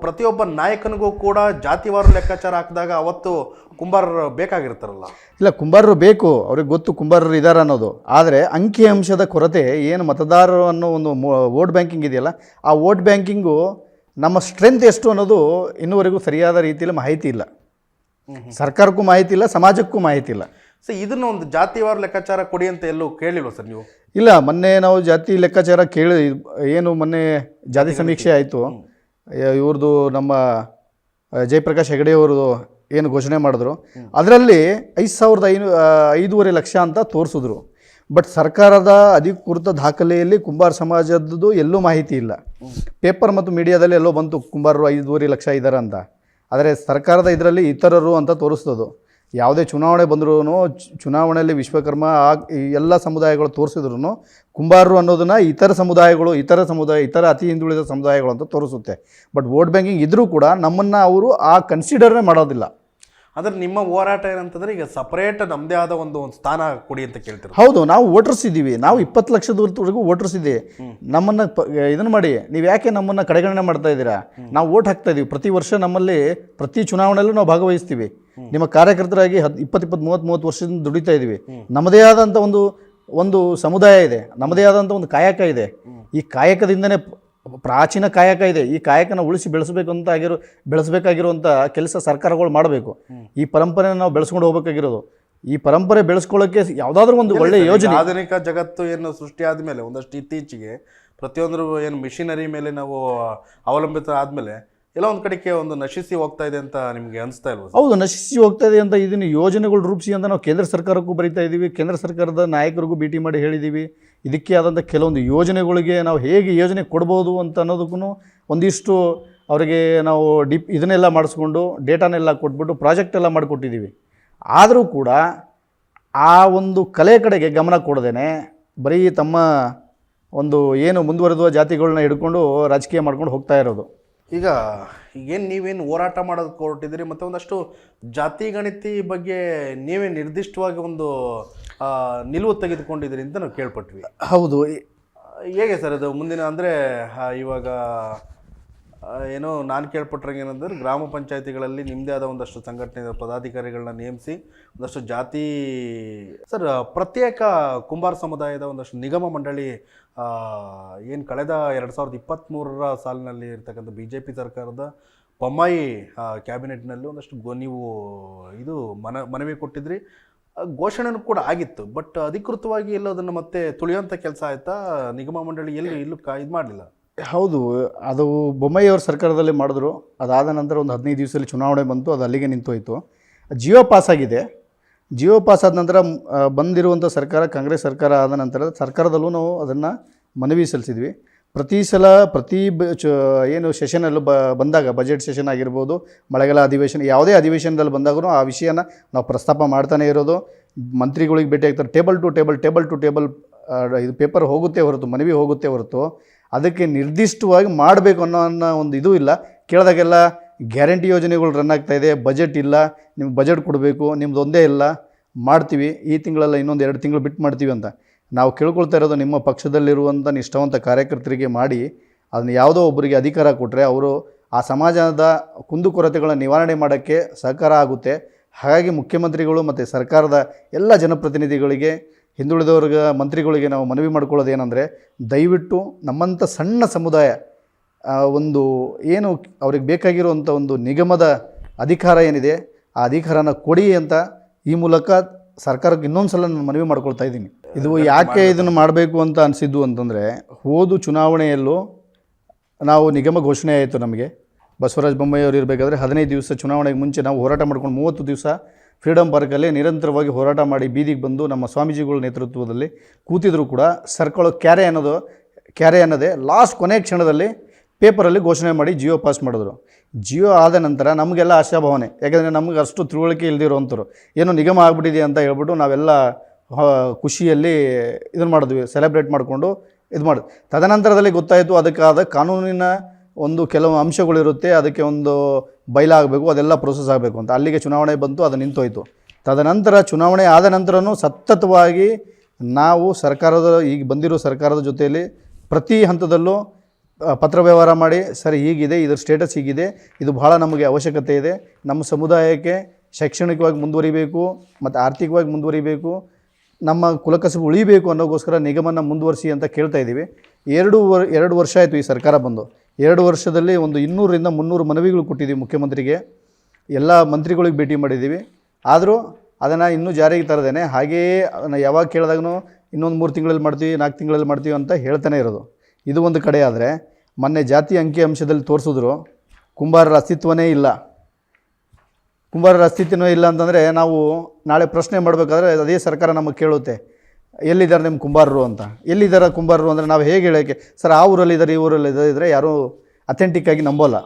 ಪ್ರತಿಯೊಬ್ಬ ನಾಯಕನಿಗೂ ಕೂಡ ಜಾತಿವಾರು ಲೆಕ್ಕಾಚಾರ ಹಾಕಿದಾಗ ಅವತ್ತು ಕುಂಬಾರರು ಬೇಕಾಗಿರ್ತಾರಲ್ಲ. ಇಲ್ಲ, ಕುಂಬಾರರು ಬೇಕು, ಅವ್ರಿಗೆ ಗೊತ್ತು ಕುಂಬಾರರು ಇದ್ದಾರೆ ಅನ್ನೋದು. ಆದರೆ ಅಂಕಿಅಂಶದ ಕೊರತೆ ಏನು ಮತದಾರರು ಅನ್ನೋ ಒಂದು ವೋಟ್ ಬ್ಯಾಂಕಿಂಗ್ ಇದೆಯಲ್ಲ, ಆ ವೋಟ್ ಬ್ಯಾಂಕಿಂಗು ನಮ್ಮ ಸ್ಟ್ರೆಂತ್ ಎಷ್ಟು ಅನ್ನೋದು ಇನ್ನೂವರೆಗೂ ಸರಿಯಾದ ರೀತಿಯಲ್ಲಿ ಮಾಹಿತಿ ಇಲ್ಲ. ಸರ್ಕಾರಕ್ಕೂ ಮಾಹಿತಿ ಇಲ್ಲ, ಸಮಾಜಕ್ಕೂ ಮಾಹಿತಿ ಇಲ್ಲ. ಸೊ ಇದನ್ನು ಒಂದು ಜಾತಿವಾರು ಲೆಕ್ಕಾಚಾರ ಕೊಡಿ ಅಂತ ಎಲ್ಲೂ ಕೇಳಿಲ್ವ ಸರ್ ನೀವು? ಇಲ್ಲ, ಮೊನ್ನೆ ನಾವು ಜಾತಿ ಲೆಕ್ಕಾಚಾರ ಏನು ಮೊನ್ನೆ ಜಾತಿ ಸಮೀಕ್ಷೆ ಆಯಿತು, ಇವ್ರದ್ದು ನಮ್ಮ ಜಯಪ್ರಕಾಶ್ ಹೆಗಡೆ ಅವರು ಏನು ಘೋಷಣೆ ಮಾಡಿದ್ರು, ಅದರಲ್ಲಿ 5,500 ಲಕ್ಷ ಅಂತ ತೋರಿಸಿದ್ರು. ಬಟ್ ಸರ್ಕಾರದ ಅಧಿಕೃತ ದಾಖಲೆಯಲ್ಲಿ ಕುಂಬಾರ ಸಮಾಜದ್ದು ಎಲ್ಲೂ ಮಾಹಿತಿ ಇಲ್ಲ. ಪೇಪರ್ ಮತ್ತು ಮೀಡಿಯಾದಲ್ಲಿ ಎಲ್ಲೋ ಬಂತು ಕುಂಬಾರರು 5.5 ಲಕ್ಷ ಇದ್ದಾರೆ ಅಂತ. ಆದರೆ ಸರ್ಕಾರದ ಇದರಲ್ಲಿ ಇತರರು ಅಂತ ತೋರಿಸ್ತದು. ಯಾವುದೇ ಚುನಾವಣೆ ಬಂದ್ರೂ ಚುನಾವಣೆಯಲ್ಲಿ ವಿಶ್ವಕರ್ಮ ಎಲ್ಲ ಸಮುದಾಯಗಳು ತೋರಿಸಿದ್ರು ಕುಂಬಾರರು ಅನ್ನೋದನ್ನು ಇತರ ಅತಿ ಹಿಂದುಳಿದ ಸಮುದಾಯಗಳು ಅಂತ ತೋರಿಸುತ್ತೆ. ಬಟ್ ವೋಟ್ ಬ್ಯಾಂಕಿಂಗ್ ಇದ್ದರೂ ಕೂಡ ನಮ್ಮನ್ನು ಅವರು ಕನ್ಸಿಡರ್ನೇ ಮಾಡೋದಿಲ್ಲ. ಆದರೆ ನಿಮ್ಮ ಹೋರಾಟ ಏನಂತಂದರೆ ಈಗ ಸಪರೇಟ್ ನಮ್ಮದೇ ಆದ ಒಂದು ಸ್ಥಾನ ಕೊಡಿ ಅಂತ ಕೇಳ್ತಾರೆ. ಹೌದು, ನಾವು ವೋಟರ್ಸ್ ಇದ್ದೀವಿ, ನಾವು 20 ಲಕ್ಷದವರೆಗೂ ವೋಟರ್ಸ್ ಇದ್ದೀವಿ. ನಮ್ಮನ್ನು ಇದನ್ನು ಮಾಡಿ, ನೀವು ಯಾಕೆ ನಮ್ಮನ್ನು ಕಡೆಗಣನೆ ಮಾಡ್ತಾ ಇದ್ದೀರಾ? ನಾವು ವೋಟ್ ಹಾಕ್ತಾ ಇದ್ದೀವಿ, ಪ್ರತಿ ವರ್ಷ ನಮ್ಮಲ್ಲಿ ಪ್ರತಿ ಚುನಾವಣೆಯಲ್ಲೂ ನಾವು ಭಾಗವಹಿಸ್ತೀವಿ. ನಿಮ್ಮ ಕಾರ್ಯಕರ್ತರಾಗಿ 20-30 ವರ್ಷದಿಂದ ದುಡಿತಾ ಇದ್ದೀವಿ. ನಮ್ಮದೇ ಆದಂಥ ಒಂದು ಸಮುದಾಯ ಇದೆ, ನಮ್ಮದೇ ಆದಂಥ ಒಂದು ಕಾಯಕ ಇದೆ. ಈ ಕಾಯಕದಿಂದನೇ ಪ್ರಾಚೀನ ಕಾಯಕ ಇದೆ. ಈ ಕಾಯಕನ ಉಳಿಸಿ ಬೆಳೆಸಬೇಕಾಗಿರುವಂಥ ಕೆಲಸ ಸರ್ಕಾರಗಳು ಮಾಡಬೇಕು. ಈ ಪರಂಪರೆನ ನಾವು ಬೆಳೆಸ್ಕೊಂಡು ಹೋಗಬೇಕಾಗಿರೋದು. ಈ ಪರಂಪರೆ ಬೆಳೆಸ್ಕೊಳ್ಳೋಕ್ಕೆ ಯಾವುದಾದ್ರೂ ಒಂದು ಒಳ್ಳೆಯ ಯೋಜನೆ. ಆಧುನಿಕ ಜಗತ್ತು ಏನು ಸೃಷ್ಟಿ ಆದಮೇಲೆ ಒಂದಷ್ಟು ಇತ್ತೀಚೆಗೆ ಪ್ರತಿಯೊಂದು ಏನು ಮಿಷಿನರಿ ಮೇಲೆ ನಾವು ಅವಲಂಬಿತ ಆದಮೇಲೆ ಎಲ್ಲ ಒಂದು ಕಡೆಗೆ ಒಂದು ನಶಿಸಿ ಹೋಗ್ತಾ ಇದೆ ಅಂತ ನಿಮಗೆ ಅನಿಸ್ತಾ ಇಲ್ವ? ಹೌದು, ನಶಿಸಿ ಹೋಗ್ತಾ ಇದೆ ಅಂತ ಇದನ್ನು ಯೋಜನೆಗಳು ರೂಪಿಸಿ ಅಂತ ನಾವು ಕೇಂದ್ರ ಸರ್ಕಾರಕ್ಕೂ ಬರೀತಾ ಇದ್ದೀವಿ. ಕೇಂದ್ರ ಸರ್ಕಾರದ ನಾಯಕರಿಗೂ ಭೇಟಿ ಮಾಡಿ ಹೇಳಿದ್ದೀವಿ. ಇದಕ್ಕೆ ಆದಂಥ ಕೆಲವೊಂದು ಯೋಜನೆಗಳಿಗೆ ನಾವು ಹೇಗೆ ಯೋಜನೆ ಕೊಡ್ಬೋದು ಅಂತ ಅನ್ನೋದಕ್ಕೂ ಒಂದಿಷ್ಟು ಅವರಿಗೆ ನಾವು ಇದನ್ನೆಲ್ಲ ಮಾಡಿಸ್ಕೊಂಡು ಡೇಟಾನೆಲ್ಲ ಕೊಟ್ಬಿಟ್ಟು ಪ್ರಾಜೆಕ್ಟ್ ಎಲ್ಲ ಮಾಡಿಕೊಟ್ಟಿದ್ದೀವಿ. ಆದರೂ ಕೂಡ ಆ ಒಂದು ಕಲೆ ಕಡೆಗೆ ಗಮನ ಕೊಡದೇನೆ ಬರೀ ತಮ್ಮ ಒಂದು ಏನು ಮುಂದುವರೆದ ಜಾತಿಗಳನ್ನ ಹಿಡ್ಕೊಂಡು ರಾಜಕೀಯ ಮಾಡ್ಕೊಂಡು ಹೋಗ್ತಾ ಇರೋದು. ಈಗ ನೀವೇನು ಹೋರಾಟ ಮಾಡೋದಕ್ಕೆ ಹೊರಟಿದ್ದೀರಿ ಮತ್ತು ಒಂದಷ್ಟು ಜಾತಿ ಗಣಿತಿ ಬಗ್ಗೆ ನೀವೇ ನಿರ್ದಿಷ್ಟವಾಗಿ ಒಂದು ನಿಲುವು ತೆಗೆದುಕೊಂಡಿದ್ದೀರಿ ಅಂತ ನಾವು ಕೇಳ್ಪಟ್ವಿ. ಹೌದು, ಹೇಗೆ ಸರ್ ಅದು ಮುಂದಿನ ಅಂದರೆ ಇವಾಗ ಏನೋ ನಾನು ಕೇಳ್ಪಟ್ರಂಗೆ ಏನಂದ್ರೆ ಗ್ರಾಮ ಪಂಚಾಯತಿಗಳಲ್ಲಿ ನಿಮ್ಮದೇ ಆದ ಒಂದಷ್ಟು ಸಂಘಟನೆ ಪದಾಧಿಕಾರಿಗಳನ್ನ ನೇಮಿಸಿ ಒಂದಷ್ಟು ಜಾತಿ ಸರ್ ಪ್ರತ್ಯೇಕ ಕುಂಬಾರ ಸಮುದಾಯದ ಒಂದಷ್ಟು ನಿಗಮ ಮಂಡಳಿ ಏನು ಕಳೆದ 2023 ಸಾಲಿನಲ್ಲಿ ಇರ್ತಕ್ಕಂಥ BJP ಸರ್ಕಾರದ ಬೊಮ್ಮಾಯಿ ಕ್ಯಾಬಿನೆಟ್ನಲ್ಲಿ ಒಂದಷ್ಟು ನೀವು ಇದು ಮನವಿ ಕೊಟ್ಟಿದ್ರಿ, ಘೋಷಣೆನೂ ಕೂಡ ಆಗಿತ್ತು. ಬಟ್ ಅಧಿಕೃತವಾಗಿ ಎಲ್ಲೋ ಅದನ್ನು ಮತ್ತೆ ತುಳಿಯೋಂಥ ಕೆಲಸ ಆಯಿತಾ? ನಿಗಮ ಮಂಡಳಿ ಎಲ್ಲೂ ಇದು ಮಾಡಲಿಲ್ಲ. ಹೌದು, ಅದು ಬೊಮ್ಮಾಯಿಯವ್ರ ಸರ್ಕಾರದಲ್ಲಿ ಮಾಡಿದ್ರು. ಅದಾದ ನಂತರ ಒಂದು 15 ದಿವಸದಲ್ಲಿ ಚುನಾವಣೆ ಬಂತು, ಅದು ಅಲ್ಲಿಗೆ ನಿಂತೋಯ್ತು. ಜಿಯೋ ಪಾಸ್ ಆಗಿದೆ. ಜಿಯೋ ಪಾಸ್ ಆದ ನಂತರ ಬಂದಿರುವಂಥ ಸರ್ಕಾರ ಕಾಂಗ್ರೆಸ್ ಸರ್ಕಾರ ಆದ ನಂತರ ಸರ್ಕಾರದಲ್ಲೂ ನಾವು ಅದನ್ನು ಮನವಿ ಸಲ್ಲಿಸಿದ್ವಿ. ಏನು ಸೆಷನಲ್ಲೂ ಬಂದಾಗ ಬಜೆಟ್ ಸೆಷನ್ ಆಗಿರ್ಬೋದು, ಮಳೆಗಾಲ ಅಧಿವೇಶನ, ಯಾವುದೇ ಅಧಿವೇಶನದಲ್ಲಿ ಬಂದಾಗೂ ಆ ವಿಷಯನ ನಾವು ಪ್ರಸ್ತಾಪ ಮಾಡ್ತಾನೆ ಇರೋದು. ಮಂತ್ರಿಗಳಿಗೆ ಭೇಟಿ ಆಗ್ತಾರೆ. ಟೇಬಲ್ ಟು ಟೇಬಲ್ ಇದು ಪೇಪರ್ ಹೋಗುತ್ತೆ ಹೊರತು, ಮನವಿ ಹೋಗುತ್ತೆ ಹೊರತು ಅದಕ್ಕೆ ನಿರ್ದಿಷ್ಟವಾಗಿ ಮಾಡಬೇಕು ಅನ್ನೋ ಒಂದು ಇದು ಇಲ್ಲ. ಕೇಳಿದಾಗೆಲ್ಲ ಗ್ಯಾರಂಟಿ ಯೋಜನೆಗಳು ರನ್ ಆಗ್ತಾಯಿದೆ, ಬಜೆಟ್ ಇಲ್ಲ, ನಿಮ್ಗೆ ಬಜೆಟ್ ಕೊಡಬೇಕು, ನಿಮ್ದು ಒಂದೇ ಇಲ್ಲ, ಮಾಡ್ತೀವಿ ಈ ತಿಂಗಳೆಲ್ಲ ಇನ್ನೊಂದು 2 ತಿಂಗಳು ಬಿಟ್ಟು ಮಾಡ್ತೀವಿ ಅಂತ. ನಾವು ಕೇಳ್ಕೊಳ್ತಾ ಇರೋದು ನಿಮ್ಮ ಪಕ್ಷದಲ್ಲಿರುವಂಥ ನಿಷ್ಠಾವಂತ ಕಾರ್ಯಕರ್ತರಿಗೆ ಮಾಡಿ ಅದನ್ನು ಯಾವುದೋ ಒಬ್ಬರಿಗೆ ಅಧಿಕಾರ ಕೊಟ್ಟರೆ ಅವರು ಆ ಸಮಾಜದ ಕುಂದುಕೊರತೆಗಳ ನಿವಾರಣೆ ಮಾಡೋಕ್ಕೆ ಸಹಕಾರ ಆಗುತ್ತೆ. ಹಾಗಾಗಿ ಮುಖ್ಯಮಂತ್ರಿಗಳು ಮತ್ತು ಸರ್ಕಾರದ ಎಲ್ಲ ಜನಪ್ರತಿನಿಧಿಗಳಿಗೆ, ಹಿಂದುಳಿದವ್ರಿಗೆ, ಮಂತ್ರಿಗಳಿಗೆ ನಾವು ಮನವಿ ಮಾಡ್ಕೊಳ್ಳೋದು ಏನಂದರೆ, ದಯವಿಟ್ಟು ನಮ್ಮಂಥ ಸಣ್ಣ ಸಮುದಾಯ ಒಂದು ಏನು ಅವ್ರಿಗೆ ಬೇಕಾಗಿರುವಂಥ ಒಂದು ನಿಗಮದ ಅಧಿಕಾರ ಏನಿದೆ ಆ ಅಧಿಕಾರನ ಕೊಡಿ ಅಂತ ಈ ಮೂಲಕ ಸರ್ಕಾರಕ್ಕೆ ಇನ್ನೊಂದು ಸಲ ನಾನು ಮನವಿ ಮಾಡ್ಕೊಳ್ತಾ ಇದ್ದೀನಿ. ಇದು ಯಾಕೆ ಇದನ್ನು ಮಾಡಬೇಕು ಅಂತ ಅನಿಸಿದ್ದು ಅಂತಂದರೆ, ಹೋದ ಚುನಾವಣೆಯಲ್ಲೂ ನಾವು ನಿಗಮ ಘೋಷಣೆ ಆಯಿತು ನಮಗೆ. ಬಸವರಾಜ ಬೊಮ್ಮಾಯಿ ಅವರು ಇರಬೇಕಾದ್ರೆ 15 ದಿವಸ ಚುನಾವಣೆಗೆ ಮುಂಚೆ ನಾವು ಹೋರಾಟ ಮಾಡ್ಕೊಂಡು 30 ದಿವಸ ಫ್ರೀಡಮ್ ಪಾರ್ಕಲ್ಲಿ ನಿರಂತರವಾಗಿ ಹೋರಾಟ ಮಾಡಿ ಬೀದಿಗೆ ಬಂದು ನಮ್ಮ ಸ್ವಾಮೀಜಿಗಳ ನೇತೃತ್ವದಲ್ಲಿ ಕೂತಿದ್ರು ಕೂಡ ಸರ್ಕಾರ ಕ್ಯಾರೆ ಅನ್ನೋದೇ ಲಾಸ್ಟ್ ಕೊನೆ ಕ್ಷಣದಲ್ಲಿ ಪೇಪರಲ್ಲಿ ಘೋಷಣೆ ಮಾಡಿ ಜಿಯೋ ಪಾಸ್ ಮಾಡಿದ್ರು. ಜಿಯೋ ಆದ ನಂತರ ನಮಗೆಲ್ಲ ಆಶಾಭಾವನೆ, ಯಾಕೆಂದರೆ ನಮಗೆ ಅಷ್ಟು ತಿಳುವಳಿಕೆ ಇಲ್ದಿರೋವಂಥವ್ರು ಏನೋ ನಿಗಮ ಆಗಿಬಿಟ್ಟಿದೆ ಅಂತ ಹೇಳ್ಬಿಟ್ಟು ನಾವೆಲ್ಲ ಖುಷಿಯಲ್ಲಿ ಇದನ್ನು ಮಾಡಿದ್ವಿ, ಸೆಲೆಬ್ರೇಟ್ ಮಾಡಿಕೊಂಡು ಇದು ಮಾಡಿದ್ವಿ. ತದನಂತರದಲ್ಲಿ ಗೊತ್ತಾಯಿತು ಅದಕ್ಕಾದ ಕಾನೂನಿನ ಒಂದು ಕೆಲವು ಅಂಶಗಳಿರುತ್ತೆ, ಅದಕ್ಕೆ ಒಂದು ಬಯಲಾಗಬೇಕು, ಅದೆಲ್ಲ ಪ್ರೋಸೆಸ್ ಆಗಬೇಕು ಅಂತ. ಅಲ್ಲಿಗೆ ಚುನಾವಣೆ ಬಂತು, ಅದು ನಿಂತೋಯ್ತು. ತದನಂತರ ಚುನಾವಣೆ ಆದ ನಂತರನೂ ಸತತವಾಗಿ ನಾವು ಈಗ ಬಂದಿರೋ ಸರ್ಕಾರದ ಜೊತೆಯಲ್ಲಿ ಪ್ರತಿ ಹಂತದಲ್ಲೂ ಪತ್ರ ವ್ಯವಹಾರ ಮಾಡಿ, ಸರಿ ಹೀಗಿದೆ, ಇದರ ಸ್ಟೇಟಸ್ ಹೀಗಿದೆ, ಇದು ಭಾಳ ನಮಗೆ ಅವಶ್ಯಕತೆ ಇದೆ, ನಮ್ಮ ಸಮುದಾಯಕ್ಕೆ ಶೈಕ್ಷಣಿಕವಾಗಿ ಮುಂದುವರಿಬೇಕು ಮತ್ತು ಆರ್ಥಿಕವಾಗಿ ಮುಂದುವರಿಬೇಕು, ನಮ್ಮ ಕುಲಕಸಬು ಉಳಿಬೇಕು ಅನ್ನೋಗೋಸ್ಕರ ನಿಗಮನ ಮುಂದುವರಿಸಿ ಅಂತ ಕೇಳ್ತಾ ಇದ್ದೀವಿ. 2 ವರ್ಷ ಆಯಿತು ಈ ಸರ್ಕಾರ ಬಂದು. 2 ವರ್ಷದಲ್ಲಿ ಒಂದು 200ರಿಂದ 300 ಮನವಿಗಳು ಕೊಟ್ಟಿದ್ದೀವಿ ಮುಖ್ಯಮಂತ್ರಿಗೆ, ಎಲ್ಲ ಮಂತ್ರಿಗಳಿಗೆ ಭೇಟಿ ಮಾಡಿದ್ದೀವಿ. ಆದರೂ ಅದನ್ನು ಇನ್ನೂ ಜಾರಿಗೆ ತರದೇನೆ ಹಾಗೆಯೇ ಅದನ್ನು ಯಾವಾಗ ಕೇಳಿದಾಗೂ ಇನ್ನೊಂದು 3 ತಿಂಗಳಲ್ಲಿ ಮಾಡ್ತೀವಿ, 4 ತಿಂಗಳಲ್ಲಿ ಮಾಡ್ತೀವಿ ಅಂತ ಹೇಳ್ತಾನೆ ಇರೋದು. ಇದು ಒಂದು ಕಡೆ ಆದರೆ, ಮೊನ್ನೆ ಜಾತಿ ಅಂಕಿ ಅಂಶದಲ್ಲಿ ತೋರಿಸಿದ್ರು ಕುಂಬಾರರ ಅಸ್ತಿತ್ವನೇ ಇಲ್ಲ. ಕುಂಬಾರರ ಅಸ್ತಿತ್ವನೇ ಇಲ್ಲ ಅಂತಂದರೆ ನಾವು ನಾಳೆ ಪ್ರಶ್ನೆ ಮಾಡಬೇಕಾದ್ರೆ ಅದೇ ಸರ್ಕಾರ ನಮಗೆ ಕೇಳುತ್ತೆ, ಎಲ್ಲಿದ್ದಾರೆ ನಿಮ್ಮ ಕುಂಬಾರರು ಅಂತ. ಎಲ್ಲಿದ್ದಾರೆ ಕುಂಬಾರರು ಅಂದರೆ ನಾವು ಹೇಗೆ ಹೇಳೋಕ್ಕೆ, ಸರ್ ಆ ಊರಲ್ಲಿದ್ದಾರೆ ಈ ಊರಲ್ಲಿ ಇದ್ದರೆ ಯಾರೂ ಅಥೆಂಟಿಕ್ಕಾಗಿ ನಂಬೋಲ್ಲ.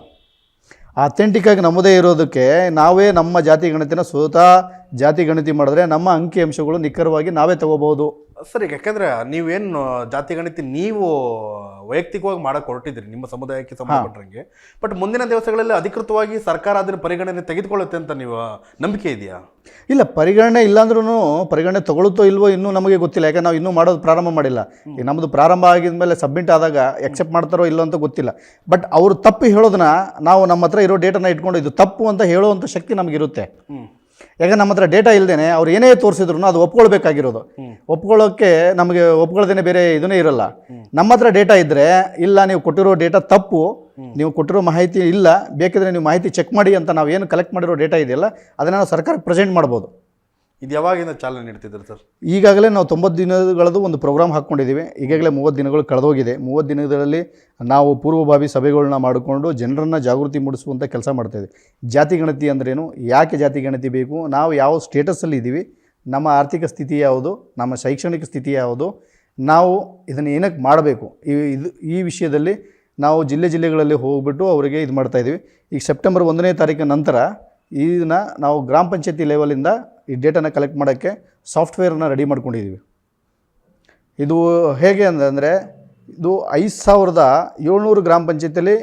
ಅಥೆಂಟಿಕ್ಕಾಗಿ ನಮ್ಮದೇ ಇರೋದಕ್ಕೆ ನಾವೇ ನಮ್ಮ ಜಾತಿ ಗಣತಿನ ಸ್ವತಃ ಜಾತಿ ಗಣತಿ ಮಾಡಿದ್ರೆ ನಮ್ಮ ಅಂಕಿ ಅಂಶಗಳು ನಿಖರವಾಗಿ ನಾವೇ ತಗೋಬಹುದು. ಸರಿ, ಯಾಕಂದರೆ ನೀವೇನು ಜಾತಿ ಗಣತಿ ನೀವು ವೈಯಕ್ತಿಕವಾಗಿ ಮಾಡಕ್ಕೆ ಹೊರಟಿದ್ರಿ ನಿಮ್ಮ ಸಮುದಾಯಕ್ಕೆ ಸಂಬಂಧಪಟ್ಟಂಗೆ, ಬಟ್ ಮುಂದಿನ ದಿವಸಗಳಲ್ಲಿ ಅಧಿಕೃತವಾಗಿ ಸರ್ಕಾರ ಅದನ್ನು ಪರಿಗಣನೆ ತೆಗೆದುಕೊಳ್ಳುತ್ತೆ ಅಂತ ನೀವು ನಂಬಿಕೆ ಇದೆಯಾ? ಇಲ್ಲ, ಪರಿಗಣನೆ ಇಲ್ಲಾಂದ್ರೂ ಪರಿಗಣನೆ ತಗೊಳುತ್ತೋ ಇಲ್ವೋ ಇನ್ನೂ ನಮಗೆ ಗೊತ್ತಿಲ್ಲ. ಯಾಕಂದ್ರೆ ನಾವು ಇನ್ನೂ ಮಾಡೋದು ಪ್ರಾರಂಭ ಮಾಡಿಲ್ಲ. ಈಗ ನಮ್ಮದು ಪ್ರಾರಂಭ ಆಗಿದ ಮೇಲೆ ಸಬ್ಮಿಟ್ ಆದಾಗ ಎಕ್ಸೆಪ್ಟ್ ಮಾಡ್ತಾರೋ ಇಲ್ಲೋ ಅಂತ ಗೊತ್ತಿಲ್ಲ. ಬಟ್ ಅವರು ತಪ್ಪು ಹೇಳೋದನ್ನ ನಾವು ನಮ್ಮ ಹತ್ರ ಇರೋ ಡೇಟಾನ ಇಟ್ಕೊಂಡು ಇದು ತಪ್ಪು ಅಂತ ಹೇಳುವಂಥ ಶಕ್ತಿ ನಮಗಿರುತ್ತೆ. ಯಾಕಂದ್ರೆ ನಮ್ಮ ಹತ್ರ ಡೇಟಾ ಇಲ್ಲದೇನೆ ಅವ್ರು ಏನೇ ತೋರಿಸಿದ್ರು ಅದು ಒಪ್ಕೊಳ್ಬೇಕಾಗಿರೋದು. ಒಪ್ಕೊಳ್ಳೋಕ್ಕೆ ನಮಗೆ ಒಪ್ಕೊಳ್ದೇನೆ ಬೇರೆ ಇದನ್ನೇ ಇರಲ್ಲ. ನಮ್ಮ ಹತ್ರ ಡೇಟಾ ಇದ್ದರೆ, ಇಲ್ಲ ನೀವು ಕೊಟ್ಟಿರೋ ಡೇಟಾ ತಪ್ಪು, ನೀವು ಕೊಟ್ಟಿರೋ ಮಾಹಿತಿ ಇಲ್ಲ, ಬೇಕಿದ್ರೆ ನೀವು ಮಾಹಿತಿ ಚೆಕ್ ಮಾಡಿ ಅಂತ ನಾವು ಏನು ಕಲೆಕ್ಟ್ ಮಾಡಿರೋ ಡೇಟಾ ಇದೆಯಲ್ಲ ಅದನ್ನು ನಾವು ಸರ್ಕಾರಕ್ಕೆ ಪ್ರೆಸೆಂಟ್ ಮಾಡ್ಬೋದು. ಇದು ಯಾವಾಗಿಂದ ಚಾಲನೆ ನೀಡ್ತಿದ್ರು ಸರ್? ಈಗಾಗಲೇ ನಾವು 90 ದಿನಗಳದ್ದು ಒಂದು ಪ್ರೋಗ್ರಾಮ್ ಹಾಕ್ಕೊಂಡಿದ್ದೀವಿ. ಈಗಾಗಲೇ 30 ದಿನಗಳು ಕಳೆದೋಗಿದೆ. 30 ದಿನಗಳಲ್ಲಿ ನಾವು ಪೂರ್ವಭಾವಿ ಸಭೆಗಳನ್ನ ಮಾಡಿಕೊಂಡು ಜನರನ್ನು ಜಾಗೃತಿ ಮೂಡಿಸುವಂಥ ಕೆಲಸ ಮಾಡ್ತಾಯಿದ್ದೀವಿ. ಜಾತಿ ಗಣತಿ ಅಂದ್ರೇನು, ಯಾಕೆ ಜಾತಿ ಗಣತಿ ಬೇಕು, ನಾವು ಯಾವ ಸ್ಟೇಟಸಲ್ಲಿ ಇದ್ದೀವಿ, ನಮ್ಮ ಆರ್ಥಿಕ ಸ್ಥಿತಿ ಯಾವುದು, ನಮ್ಮ ಶೈಕ್ಷಣಿಕ ಸ್ಥಿತಿ ಯಾವುದು, ನಾವು ಇದನ್ನು ಏನಕ್ಕೆ ಮಾಡಬೇಕು, ಈ ವಿಷಯದಲ್ಲಿ ನಾವು ಜಿಲ್ಲೆಗಳಲ್ಲಿ ಹೋಗ್ಬಿಟ್ಟು ಅವರಿಗೆ ಇದು ಮಾಡ್ತಾಯಿದ್ದೀವಿ. ಈಗ ಸೆಪ್ಟೆಂಬರ್ 1ನೇ ತಾರೀಕಿನ ನಂತರ ಇದನ್ನು ನಾವು ಗ್ರಾಮ ಪಂಚಾಯತಿ ಲೆವೆಲಿಂದ ಈ ಡೇಟಾನ ಕಲೆಕ್ಟ್ ಮಾಡೋಕ್ಕೆ ಸಾಫ್ಟ್ವೇರನ್ನ ರೆಡಿ ಮಾಡ್ಕೊಂಡಿದ್ದೀವಿ. ಇದು ಹೇಗೆ ಅಂದರೆ, ಇದು 5700 ಗ್ರಾಮ ಪಂಚಾಯತಿಯಲ್ಲಿ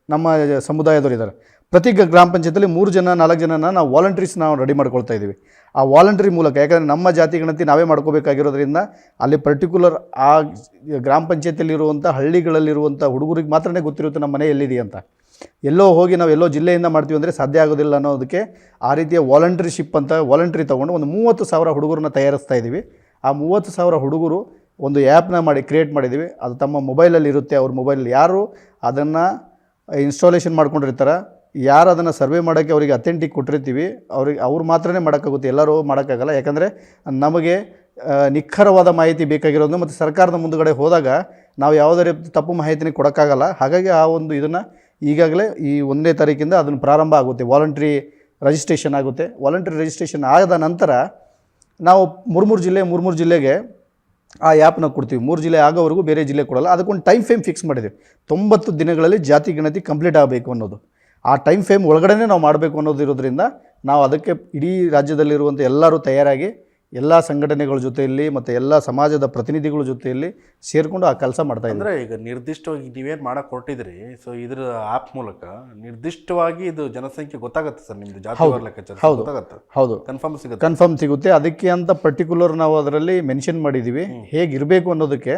ನಮ್ಮ ಸಮುದಾಯದವರು ಇದ್ದಾರೆ. ಪ್ರತಿ ಗ್ರಾಮ ಪಂಚಾಯತಿಯಲ್ಲಿ 3 ಜನ 4 ಜನನ ನಾವು ವಾಲಂಟ್ರೀಸ್ ನಾವು ರೆಡಿ ಮಾಡ್ಕೊಳ್ತಾ ಇದ್ದೀವಿ. ಆ ವಾಲಂಟ್ರಿ ಮೂಲಕ, ಯಾಕಂದರೆ ನಮ್ಮ ಜಾತಿ ಗಣತಿ ನಾವೇ ಮಾಡ್ಕೋಬೇಕಾಗಿರೋದ್ರಿಂದ ಅಲ್ಲಿ ಪರ್ಟಿಕ್ಯುಲರ್ ಆ ಗ್ರಾಮ ಪಂಚಾಯತಿಯಲ್ಲಿರುವಂಥ ಹಳ್ಳಿಗಳಲ್ಲಿರುವಂಥ ಹುಡುಗರಿಗೆ ಮಾತ್ರನೇ ಗೊತ್ತಿರುತ್ತೆ ನಮ್ಮ ಮನೆ ಎಲ್ಲಿದೆ ಅಂತ. ಎಲ್ಲೋ ಹೋಗಿ ನಾವು ಎಲ್ಲೋ ಜಿಲ್ಲೆಯಿಂದ ಮಾಡ್ತೀವಿ ಅಂದರೆ ಸಾಧ್ಯ ಆಗೋದಿಲ್ಲ ಅನ್ನೋದಕ್ಕೆ ಆ ರೀತಿಯ ವಾಲಂಟ್ರಿಶಿಪ್ ಅಂತ ವಾಲಂಟ್ರಿ ತೊಗೊಂಡು ಒಂದು 30,000 ಹುಡುಗರನ್ನ ತಯಾರಿಸ್ತಾ ಇದ್ದೀವಿ. ಆ 30,000 ಹುಡುಗರು ಒಂದು ಆ್ಯಪ್ನ ಕ್ರಿಯೇಟ್ ಮಾಡಿದ್ದೀವಿ. ಅದು ತಮ್ಮ ಮೊಬೈಲಲ್ಲಿ ಇರುತ್ತೆ. ಅವ್ರ ಮೊಬೈಲಲ್ಲಿ ಯಾರು ಅದನ್ನು ಇನ್ಸ್ಟಾಲೇಷನ್ ಮಾಡ್ಕೊಂಡಿರ್ತಾರೆ, ಯಾರು ಅದನ್ನು ಸರ್ವೆ ಮಾಡೋಕ್ಕೆ ಅವರಿಗೆ ಅಥೆಂಟಿಕ್ ಕೊಟ್ಟಿರ್ತೀವಿ, ಅವ್ರು ಮಾತ್ರನೇ ಮಾಡೋಕ್ಕಾಗುತ್ತೆ, ಎಲ್ಲರೂ ಮಾಡೋಕ್ಕಾಗಲ್ಲ. ಯಾಕಂದರೆ ನಮಗೆ ನಿಖರವಾದ ಮಾಹಿತಿ ಬೇಕಾಗಿರೋದು, ಮತ್ತು ಸರ್ಕಾರದ ಮುಂದುಗಡೆ ಹೋದಾಗ ನಾವು ಯಾವುದೇ ರೀತಿ ತಪ್ಪು ಮಾಹಿತಿನೇ ಕೊಡೋಕ್ಕಾಗಲ್ಲ. ಹಾಗಾಗಿ ಆ ಒಂದು ಇದನ್ನು ಈಗಾಗಲೇ ಈ 1ನೇ ತಾರೀಕಿಂದ ಅದನ್ನು ಪ್ರಾರಂಭ ಆಗುತ್ತೆ, ವಾಲಂಟ್ರಿ ರಿಜಿಸ್ಟ್ರೇಷನ್ ಆಗುತ್ತೆ. ವಾಲಂಟ್ರಿ ರಿಜಿಸ್ಟ್ರೇಷನ್ ಆದ ನಂತರ ನಾವು 3 ಜಿಲ್ಲೆಗೆ ಆ ಆ್ಯಪ್ನ ಕೊಡ್ತೀವಿ. 3 ಜಿಲ್ಲೆ ಆಗೋವರೆಗೂ ಬೇರೆ ಜಿಲ್ಲೆ ಕೊಡಲ್ಲ. ಅದಕ್ಕೊಂದು ಟೈಮ್ ಫ್ರೇಮ್ ಫಿಕ್ಸ್ ಮಾಡಿದ್ದೀವಿ. 90 ದಿನಗಳಲ್ಲಿ ಜಾತಿ ಗಣತಿ ಕಂಪ್ಲೀಟ್ ಆಗಬೇಕು ಅನ್ನೋದು. ಆ ಟೈಮ್ ಫ್ರೇಮ್ ಒಳಗಡೆ ನಾವು ಮಾಡಬೇಕು ಅನ್ನೋದು ಇರೋದ್ರಿಂದ ನಾವು ಅದಕ್ಕೆ ಇಡೀ ರಾಜ್ಯದಲ್ಲಿರುವಂಥ ಎಲ್ಲರೂ ತಯಾರಾಗಿ ಎಲ್ಲ ಸಂಘಟನೆಗಳ ಜೊತೆಯಲ್ಲಿ ಮತ್ತು ಎಲ್ಲ ಸಮಾಜದ ಪ್ರತಿನಿಧಿಗಳ ಜೊತೆಯಲ್ಲಿ ಸೇರಿಕೊಂಡು ಆ ಕೆಲಸ ಮಾಡ್ತಾಯಿದ್ದೀವಿ. ಅಂದರೆ ಈಗ ನಿರ್ದಿಷ್ಟವಾಗಿ ನೀವೇನು ಮಾಡೋಕ್ಕೆ ಹೊರಟಿದ್ರಿ, ಸೊ ಇದ್ರ ಆ್ಯಪ್ ಮೂಲಕ ನಿರ್ದಿಷ್ಟವಾಗಿ ಇದು ಜನಸಂಖ್ಯೆ ಗೊತ್ತಾಗುತ್ತೆ ಸರ್, ನಿಮ್ಮದು ಜಾತಿ ಲೆಕ್ಕಾಚಾರ ಗೊತ್ತಾಗುತ್ತೆ? ಹೌದು, ಕನ್ಫರ್ಮ್ ಸಿಗುತ್ತೆ. ಅದಕ್ಕೆ ಅಂತ ಪರ್ಟಿಕ್ಯುಲರ್ ನಾವು ಅದರಲ್ಲಿ ಮೆನ್ಷನ್ ಮಾಡಿದ್ದೀವಿ ಹೇಗಿರಬೇಕು ಅನ್ನೋದಕ್ಕೆ.